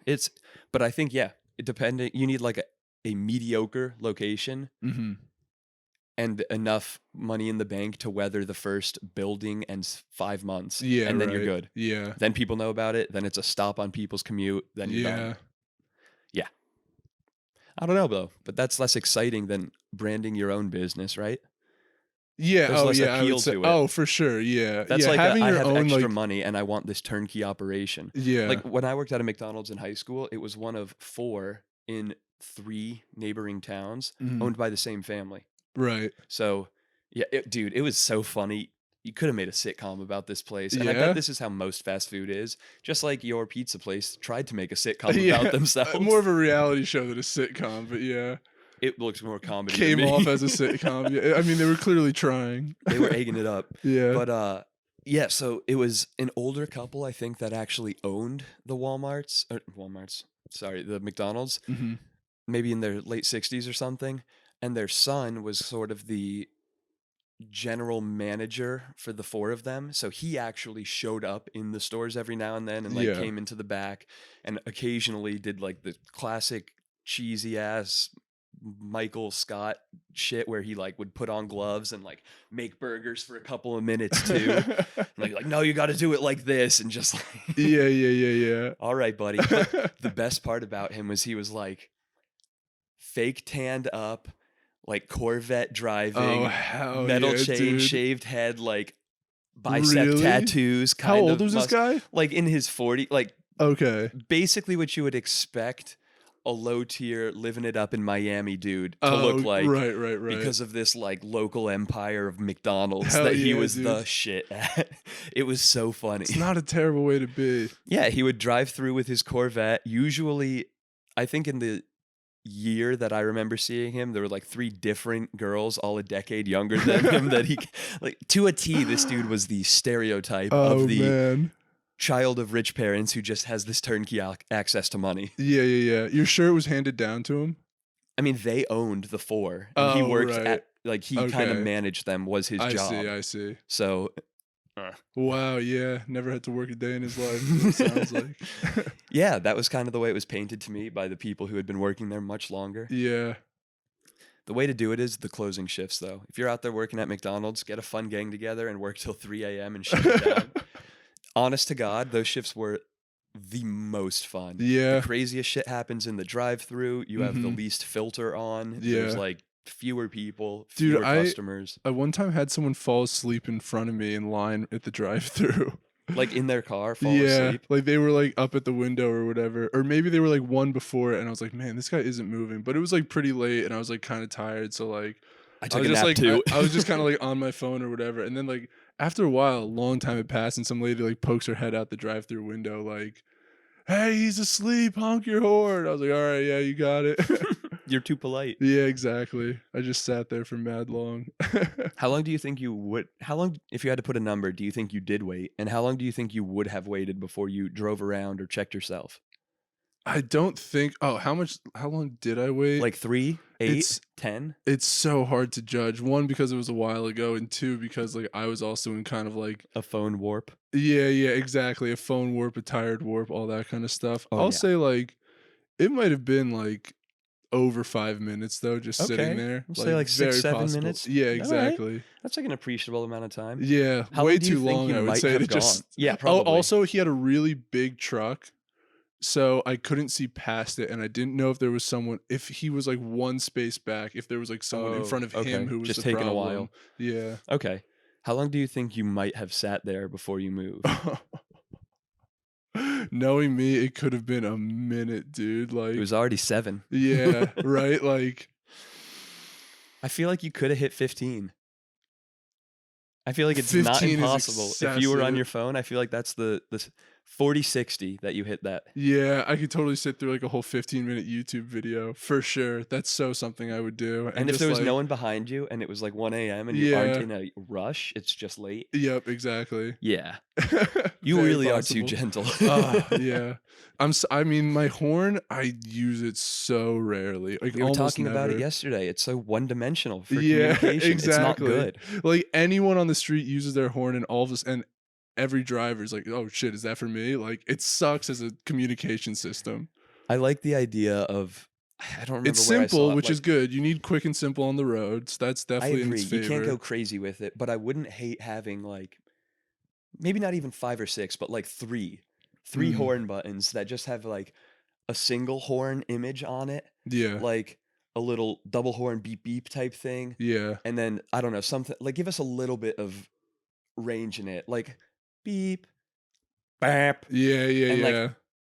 but I think you need like a mediocre location Mm-hmm. and enough money in the bank to weather the first building and 5 months. Yeah, and then you're right. good. Yeah. Then people know about it. Then it's a stop on people's commute. Then you're Yeah. done. Yeah. I don't know though, but that's less exciting than branding your own business, right? Yeah. There's Oh, less yeah. I appeal would say, to it. oh, for sure. Yeah. That's yeah, like having I your have own extra like money and I want this turnkey operation. yeah. Like when I worked at a McDonald's in high school, it was one of 4 in 3 neighboring towns Mhm. owned by the same family. Right. So, yeah, dude, it was so funny. You could have made a sitcom about this place. And I Yeah? bet this is how most fast food is. Just like your pizza place tried to make a sitcom Yeah, about themselves. more of a reality show than a sitcom, but yeah, It looks more comedy came to me. off as a sitcom. Yeah, I mean, they were clearly trying. They were egging it up. Yeah. But yeah, so it was an older couple, I think, that actually owned the the McDonald's, Mhm. maybe in their late 60s or something. And their son was sort of the general manager for the 4 of them. So he actually showed up in the stores every now and then and like Yeah. came into the back and occasionally did like the classic cheesy ass Michael Scott shit where he like would put on gloves and like make burgers for a couple of minutes too. And like, no, you got to do it like this, and just like, Yeah. all right, buddy. But the best part about him was he was like fake tanned up, like Corvette Oh, driving, hell metal yeah, chain, dude. shaved head, like bicep Really? tattoos. How Kind old of was this guy? Like in his 40s, like Okay. basically what you would expect a low tier living it up in Miami dude to Oh, look like. right. Because of this like local empire of McDonald's Hell that he yeah, was the dude. shit at. It was so funny. It's not a terrible way to be. Yeah, he would drive through with his Corvette. Usually, I think in the year that I remember seeing him, there were like 3 different girls, all a decade younger than him. That he like to a T. This dude was the stereotype Oh of the man. child of rich parents who just has this turnkey access to money. Yeah. You're sure it was handed down to him? I mean, they owned the 4, and he Oh, worked right. at like he kind of Okay. managed them was his job. I see. So Wow, yeah. Never had to work a day in his life, is what it sounds like. yeah, that was kind of the way it was painted to me by the people who had been working there much longer. Yeah. The way to do it is the closing shifts, though. If you're out there working at McDonald's, get a fun gang together and work till 3 a.m. and shut it down. Honest to God, those shifts were the most fun. The Yeah. craziest shit happens in the drive-through. You have the Mhm. least filter on. There's Yeah. like fewer people, Dude, fewer customers. I one time had someone fall asleep in front of me in line at the drive-through. Like in their car, fall Yeah, asleep. like, they were, like, up at the window or whatever, or maybe they were, like, one before it, and I was like, "Man, this guy isn't moving," but it was, like, pretty late, and I was, like, kinda tired, so, like, I I took was a just, nap like too. I was just kinda, like, on my phone or whatever, and then, like, after a while, a long time had passed, and some lady, like, pokes her head out the drive-through window, like, "Hey, he's asleep, honk your horn." I was like, "Alright, yeah, you got it." You're too polite. Yeah, exactly. I just sat there for mad long. How long do you think you would how long if you had to put a number, do you think you did wait? And how long do you think you would have waited before you drove around or checked yourself? I don't think how long did I wait? Like 3, 8, It's 10? it's so hard to judge. One, because it was a while ago, and two, because, like, I was also in kind of like A phone warp? yeah, yeah, exactly, a phone warp, a tired warp, all that kinda stuff. Oh, I'll yeah. say, like, it might have been, like, over 5 minutes, though, just sitting Okay. there, We'll say like, like 6, very 7 possible. minutes. Yeah, Alright. exactly. That's like an appreciable amount of time. Yeah, How way long do you too think long, you I would might say, to have gone? just Yeah, Oh, probably. also, he had a really big truck, so I couldn't see past it, and I didn't know if there was someone if he was, like, one space back, if there was, like, someone in Oh, front of him okay. who was Just the taking a problem. while. Yeah. Okay. How long do you think you might have sat there before you moved? Knowing me, it could have been a minute, dude, It was like already 7. yeah, right, like I feel like you coulda hit 15. I feel like it's not 15 is impossible. If you were on excessive. your phone, I feel like that's the 40-60 that you hit that. Yeah, I could totally sit through, like, a whole 15-minute YouTube video, for sure. That's so something I would do, and And if just, there was no like one behind you and it was like 1 AM and you aren't yeah. in a rush, it's just late. Yep, exactly. Yeah. You Very really are too possible. gentle. Yeah. I mean, my horn, I use it so rarely, like, We were almost talking about it never. yesterday. It's so one-dimensional for Yeah, communication. It's not exactly. good. Like, anyone on the street uses their horn and all of this and every driver's like, "Oh, shit, is that for me?" Like, it sucks as a communication system. I like the idea of I don't It's remember where I simple, saw it, which is like good. You need quick and simple on the roads. That's I definitely in agree, its you can't go favor. crazy with it, but I wouldn't hate having, like, maybe not even 5 or 6, but, like, 3 Mm, horn buttons that just have, like, a single horn image on it, yeah, like a little double horn beep beep type thing, yeah. and then, I don't know, something like, give us a little bit of range in it, like, beep, bap, Yeah, yeah, and, like, yeah.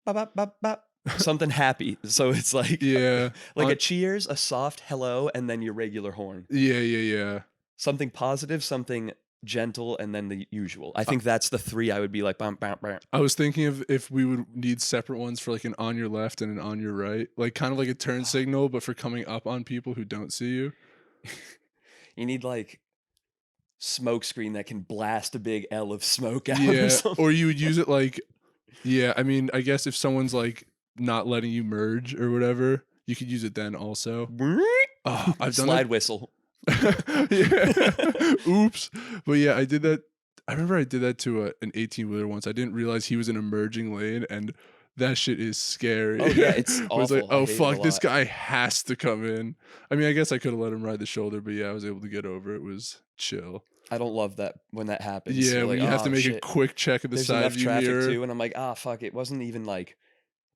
bop, bop, bop, bop, something happy, so it's like Yeah. like a cheers, a soft hello, and then your regular horn. Yeah, yeah, yeah. Something positive, something gentle, and then the usual. I I think that's the 3 I would be like, "Bum, bam, bam." I was thinking of if we would need separate ones for, like, an on your left and an on your right, like, kind of like a turn signal, but for coming up on people who don't see you. You need, like, smoke screen that can blast a big L of smoke out or Yeah, something. or you would use it like yeah, I mean, I guess if someone's, like, not letting you merge or whatever, you could use it then also. Oh, I've done that Slide whistle. yeah. Oops. But yeah, I did that I remember I did that to an 18-wheeler once. I didn't realize he was in a merging lane, and that shit is scary. Oh, yeah, it's I was like, awful. I "Oh, hate it a fuck, this lot. guy has to come in." I mean, I guess I coulda let him ride the shoulder, but yeah, I was able to get over it. It was chill. I don't love that when that happens. Yeah, You're when like, you have to "Oh, make a shit." quick check at the There's side enough view traffic mirror. too, and I'm like, "Ah, fuck." It wasn't even like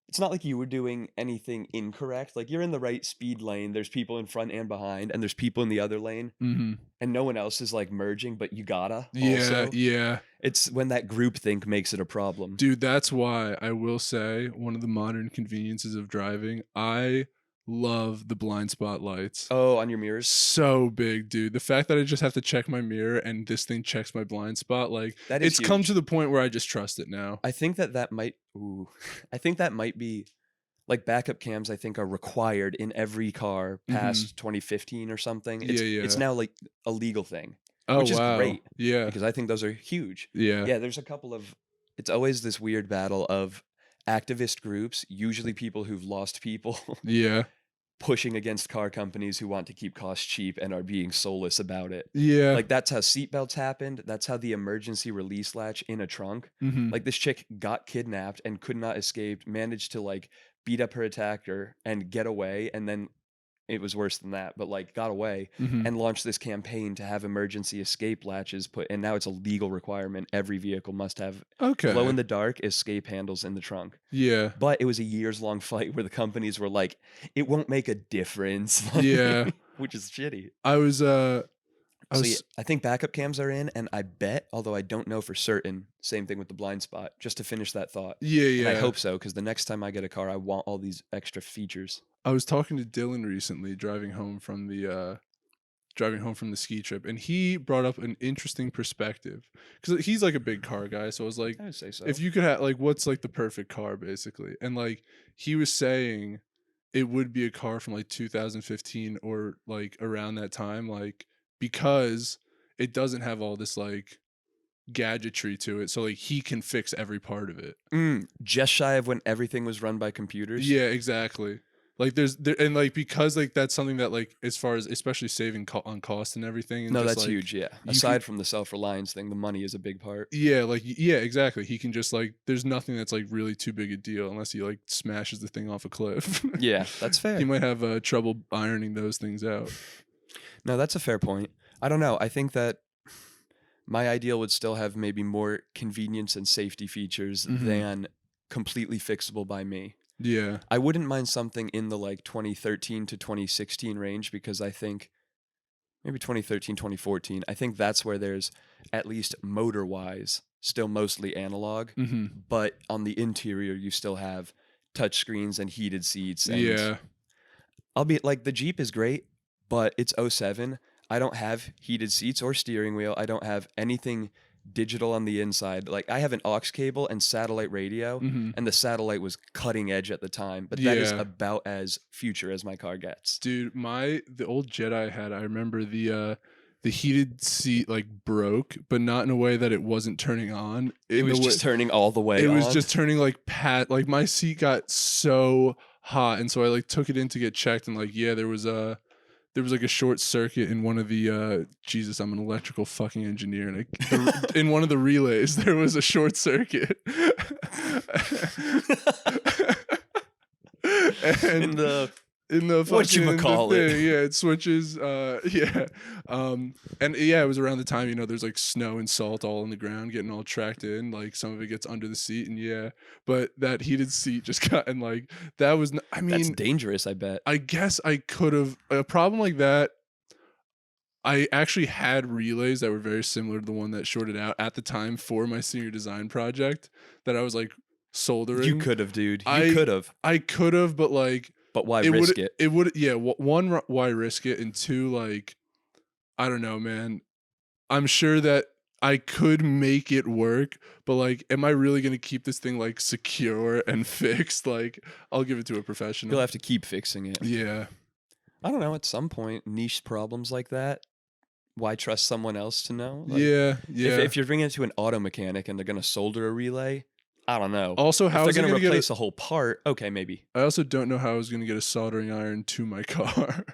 it's not like you were doing anything incorrect. Like, you're in the right speed lane. There's people in front and behind, and there's people in the other lane, Mhm. and no one else is, like, merging, but you gotta Yeah, also. yeah. It's when that group think makes it a problem. Dude, that's why I will say one of the modern conveniences of driving, I love the blind spot lights. Oh, on your mirrors? So big, dude. The fact that I just have to check my mirror and this thing checks my blind spot, like, That is it's come to huge. the point where I just trust it now. I think that might ooh, I think that might be like, backup cams, I think, are required in every car Mhm. past 2015 or something. Yeah, It's yeah. now, like, a legal thing, Oh, which is wow. great Yeah. because I think those are huge. Yeah. Yeah, there's a couple of it's always this weird battle of activist groups, usually people who've lost people, Yeah. pushing against car companies who want to keep costs cheap and are being soulless about it. Yeah. Like, that's how seatbelts happened, that's how the emergency release latch in a trunk Mhm. like, this chick got kidnapped and could not escape, managed to, like, beat up her attacker and get away, and then it was worse than that, but like got away and launched this campaign to have emergency escape latches put, and now it's a legal requirement. Every vehicle must have glow in Okay. the dark escape handles in the trunk. Yeah. But it was a years long fight where the companies were like, it won't make a difference, Yeah. which is shitty. I was I think backup cams are in, and I bet, although I don't know for certain, same thing with the blind spot, just to finish that thought. yeah, And I yeah. hope so, because the next time I get a car, I want all these extra features. I was talking to Dylan recently driving home from the ski trip, and he brought up an interesting perspective because he's like a big car guy. So I was like, I would say so. if you could have like, what's like the perfect car basically? And like he was saying it would be a car from like 2015 or like around that time, like because it doesn't have all this like gadgetry to it. So like he can fix every part of it. Just shy of when everything was run by computers. Yeah, exactly. Like and like because like that's something that like as far as especially saving on cost and everything. And No, just, that's like, huge. Yeah. Aside from the self-reliance thing, the money is a big part. Yeah, like yeah, exactly. He can just like there's nothing that's like really too big a deal unless he like smashes the thing off a cliff. Yeah, that's fair. He might have trouble ironing those things out. No, that's a fair point. I don't know. I think that my ideal would still have maybe more convenience and safety features than completely fixable by me. Yeah. I wouldn't mind something in the like 2013 to 2016 range, because I think maybe 2013, 2014, I think that's where there's, at least motor wise, still mostly analog, but on the interior you still have touch screens and heated seats. And Yeah. albeit like the Jeep is great, but it's 07. I don't have heated seats or steering wheel. I don't have anything digital on the inside. Like I have an aux cable and satellite radio, and the satellite was cutting edge at the time, but that is Yeah. about as future as my car gets. Dude, the old Jet I had, I remember the heated seat like broke, but not in a way that it wasn't turning on. It was just turning all the way on. It was just turning like like my seat got so hot, and so I like took it in to get checked, and like yeah, there was like a short circuit in one of the Jesus, I'm an electrical fucking engineer, and in one of the relays there was a short circuit. And in the whatchamacallit. thing, yeah, it switches. Yeah, and yeah, it was around the time there's like snow and salt all on the ground, getting all tracked in. Like some of it gets under the seat, and yeah, but that heated seat just got, and like that was. I mean, that's dangerous. I bet. I guess I could have a problem like that. I actually had relays that were very similar to the one that shorted out at the time for my senior design project that I was like soldering. You could have, dude. You could have. I could have, but like. But why risk it? It would, yeah. One, why risk it? And two, like, I don't know, man. I'm sure that I could make it work, but like, am I really going to keep this thing like secure and fixed? Like, I'll give it to a professional. You'll have to keep fixing it. Yeah. I don't know. At some point, niche problems like that, why trust someone else to know? Like, yeah. If you're bringing it to an auto mechanic and they're going to solder a relay, I don't know. Also, how if they're going to replace a whole part, okay, maybe. I also don't know how I was going to get a soldering iron to my car.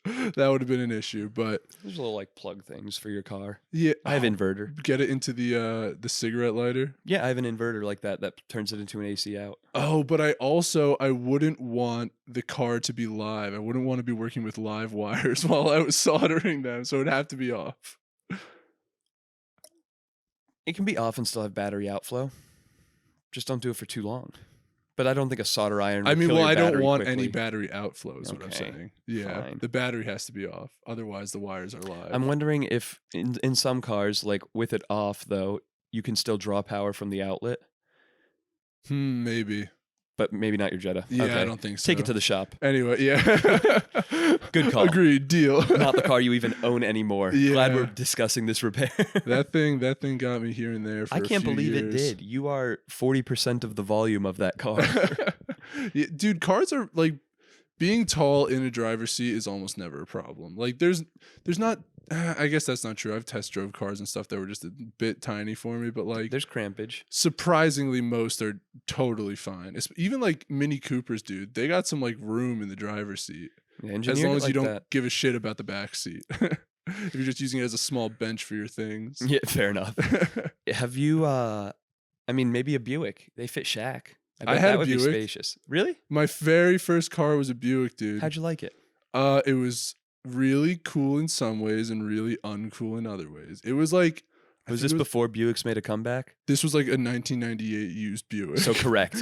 That would have been an issue, but there's little like plug things for your car. Yeah, I have inverter. Get it into the cigarette lighter. Yeah, I have an inverter like that turns it into an AC out. Oh, but I wouldn't want the car to be live. I wouldn't want to be working with live wires while I was soldering them, so it'd have to be off. It can be off and still have battery outflow. Just don't do it for too long. But I don't think a solder iron. I mean, well, I don't want quickly. any battery outflow. Is what I'm saying. Yeah, fine. The battery has to be off. Otherwise, the wires are live. I'm wondering if in some cars, like with it off, though, you can still draw power from the outlet. Maybe. But maybe not your Jetta. Yeah, okay. I don't think so. Take it to the shop. Anyway, yeah. Good call. Agreed. Deal. Not the car you even own anymore. Yeah. Glad we're discussing this repair. That thing got me here and there for I can't believe years. it did. You are 40% of the volume of that car. Yeah, dude, cars are like being tall in a driver's seat is almost never a problem. Like there's not I guess that's not true. I've test drove cars and stuff that were just a bit tiny for me, but like there's crampage. Surprisingly, most are totally fine. Even like Mini Coopers, dude, they got some like room in the driver's seat. Yeah, as long as you don't give a shit about the back seat. If you're just using it as a small bench for your things. Yeah, fair enough. Have you I mean maybe a Buick. They fit Shaq. I had that would a Buick. Be spacious. Really? My very first car was a Buick, dude. How'd you like it? It was really cool in some ways and really uncool in other ways. It was like Was this before Buicks made a comeback? this was like a 1998 used Buick. So correct.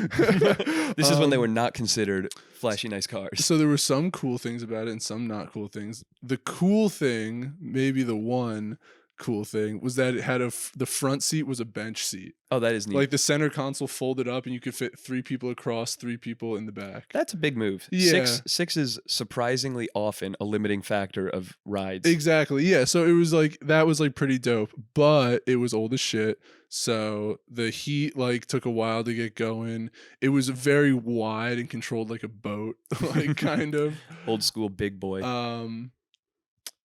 This is when they were Um, not considered flashy nice cars. So there were some cool things about it and some not cool things. The cool thing, maybe the one cool thing, was that it had the front seat was a bench seat. Oh, that is neat. Like the center console folded up and you could fit 3 people across, 3 people in the back. That's a big move. Yeah. Six is surprisingly often a limiting factor of rides. Exactly. Yeah. So it was like that was like pretty dope, but it was old as shit. So the heat like took a while to get going. It was very wide and controlled like a boat, like kind of Old school big boy.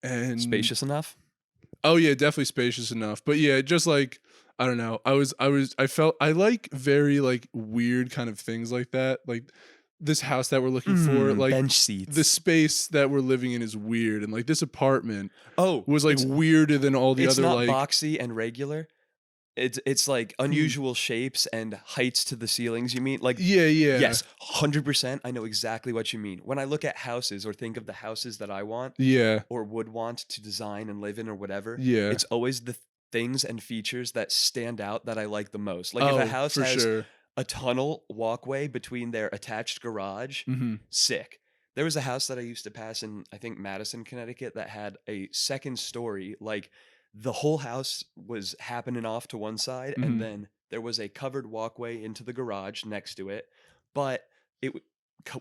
And Spacious enough? Oh yeah, definitely spacious enough. But yeah, just like I don't know. I felt I like very like weird kind of things like that. Like this house that we're looking for, like bench seats. the space that we're living in is weird, and like this apartment Oh, was like weirder than all the it's other not like boxy and regular. It's like unusual shapes and heights to the ceilings. You mean like yeah. Yes, 100%. I know exactly what you mean. When I look at houses or think of the houses that I want Yeah. or would want to design and live in or whatever, Yeah. it's always the things and features that stand out that I like the most. Like if Oh, a house for has sure. a tunnel walkway between their attached garage, sick. There was a house that I used to pass in, I think, Madison, Connecticut, that had a second story. Like the whole house was happening off to one side, and then there was a covered walkway into the garage next to it, but it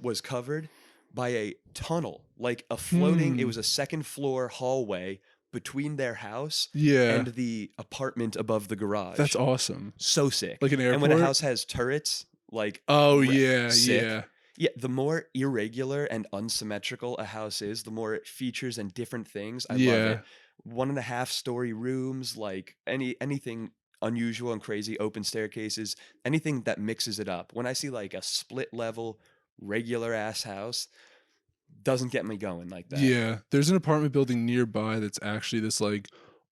was covered by a tunnel, like a floating, it was a second floor hallway between their house Yeah. and the apartment above the garage. That's awesome. So sick. Like an And when a airport? house has turrets, like Oh yeah, sick. yeah. Yeah, the more irregular and unsymmetrical a house is, the more it features and different things. I love Yeah. it. 1.5 story rooms, like anything unusual and crazy, open staircases, anything that mixes it up. When I see like a split level, regular ass house, doesn't get me going like that. Yeah. There's an apartment building nearby that's actually this like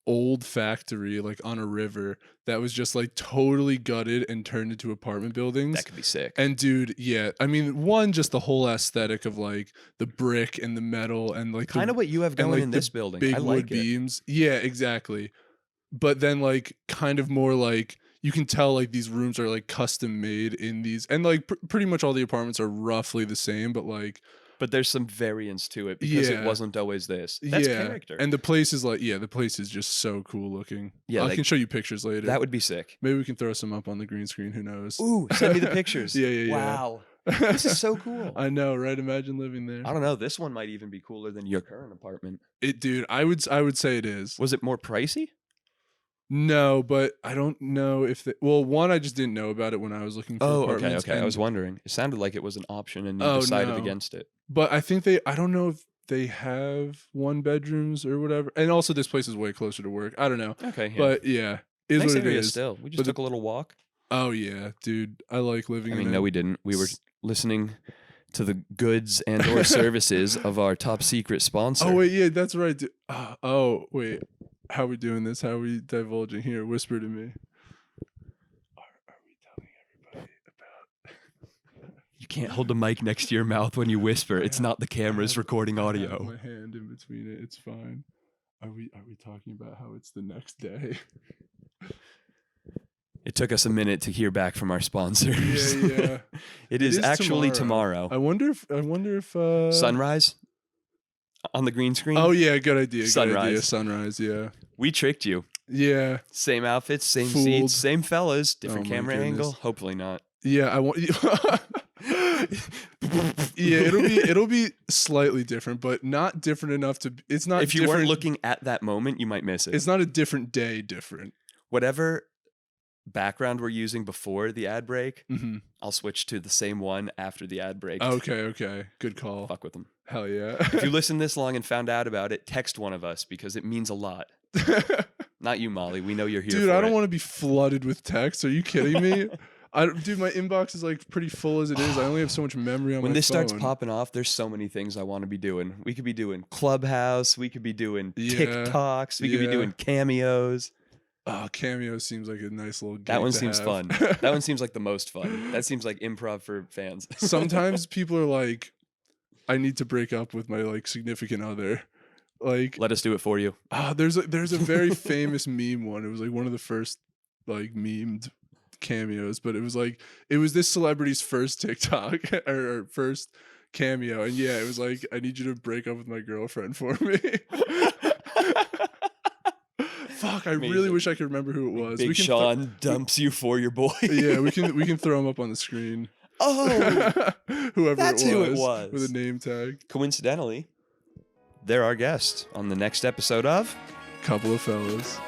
old factory like on a river that was just like totally gutted and turned into apartment buildings. That could be sick. And dude, yeah, I mean, one, just the whole aesthetic of like the brick and the metal and like Kind of what you have going like in the this building. big I wood like it. beams. Yeah, exactly. But then like kind of more like you can tell like these rooms are like custom made in these, and like pretty much all the apartments are roughly the same, but like But there's some variance to it because it Yeah. wasn't always this. That's yeah, character. and the place is like the place is just so cool looking. Yeah, I like, can show you pictures later. that would be sick. Maybe we can throw some up on the green screen. Who knows? Ooh, send me the pictures. Yeah. Wow. This is so cool. I know, right? Imagine living there. I don't know. This one might even be cooler than your current apartment. Dude, I would say it is. Was it more pricey? No, but I don't know if well, one, I just didn't know about it when I was looking for Oh, okay, apartments. okay. I was and- wondering. It sounded like it was an option and you Oh, decided no. against it. But I think I don't know if they have 1 bedrooms or whatever. And also this place is way closer to work. I don't know. Okay, yeah. But yeah, is Nice what it area is. still. We just But took a little walk. Oh yeah, dude. I like living I in mean, it. no, we didn't. We were listening to the goods and or services of our top secret sponsor. Oh wait, yeah, that's right. Oh wait. How are we doing this? How are we divulging here? Whisper to me. Are we telling everybody about You can't hold the mic next to your mouth when you whisper. It's not the cameras recording I have audio. my hand in between it. It's fine. Are we talking about how it's the next day? It took us a minute to hear back from our sponsors. Yeah. It is actually tomorrow. I wonder if Sunrise on the green screen. Oh yeah, good idea. Sunrise. Good idea. Sunrise, yeah. We tricked you. Yeah. Same outfits, same Fooled. seats, same fellas, different Oh my camera angle. goodness. Hopefully not. Yeah, I want Yeah, it'll be slightly different, but not different enough to it's not If you different, weren't looking at that moment, you might miss it. it's not a different day different. Whatever background we're using before the ad break, Mm-hmm. I'll switch to the same one after the ad break. Okay. Good call. Fuck with them. Hell yeah. If you listened this long and found out about it, text one of us because it means a lot. Not you, Molly. We know you're here. Dude, for I don't it. want to be flooded with texts. Are you kidding me? Dude, my inbox is like pretty full as it is. I only have so much memory on When my this starts phone. popping off, there's so many things I want to be doing. We could be doing Clubhouse. We could be doing Yeah, TikToks. We could be yeah. doing cameos. Oh, Cameo seems like a nice little gig That one to seems have. fun. That one seems like the most fun. That seems like improv for fans. Sometimes people are like, I need to break up with my like significant other. Like, Let us do it for you. there's a very famous meme one. It was like one of the first like memed cameos, but it was this celebrity's first TikTok or first cameo, and yeah, it was like, I need you to break up with my girlfriend for me. Fuck, I really Amazing. wish I could remember who it was. Big Sean dumps you for your boy. Yeah, we can throw him up on the screen. Oh, Whoever that's it who was, it was. with a name tag. Coincidentally, they're our guest on the next episode of Couple of fellas.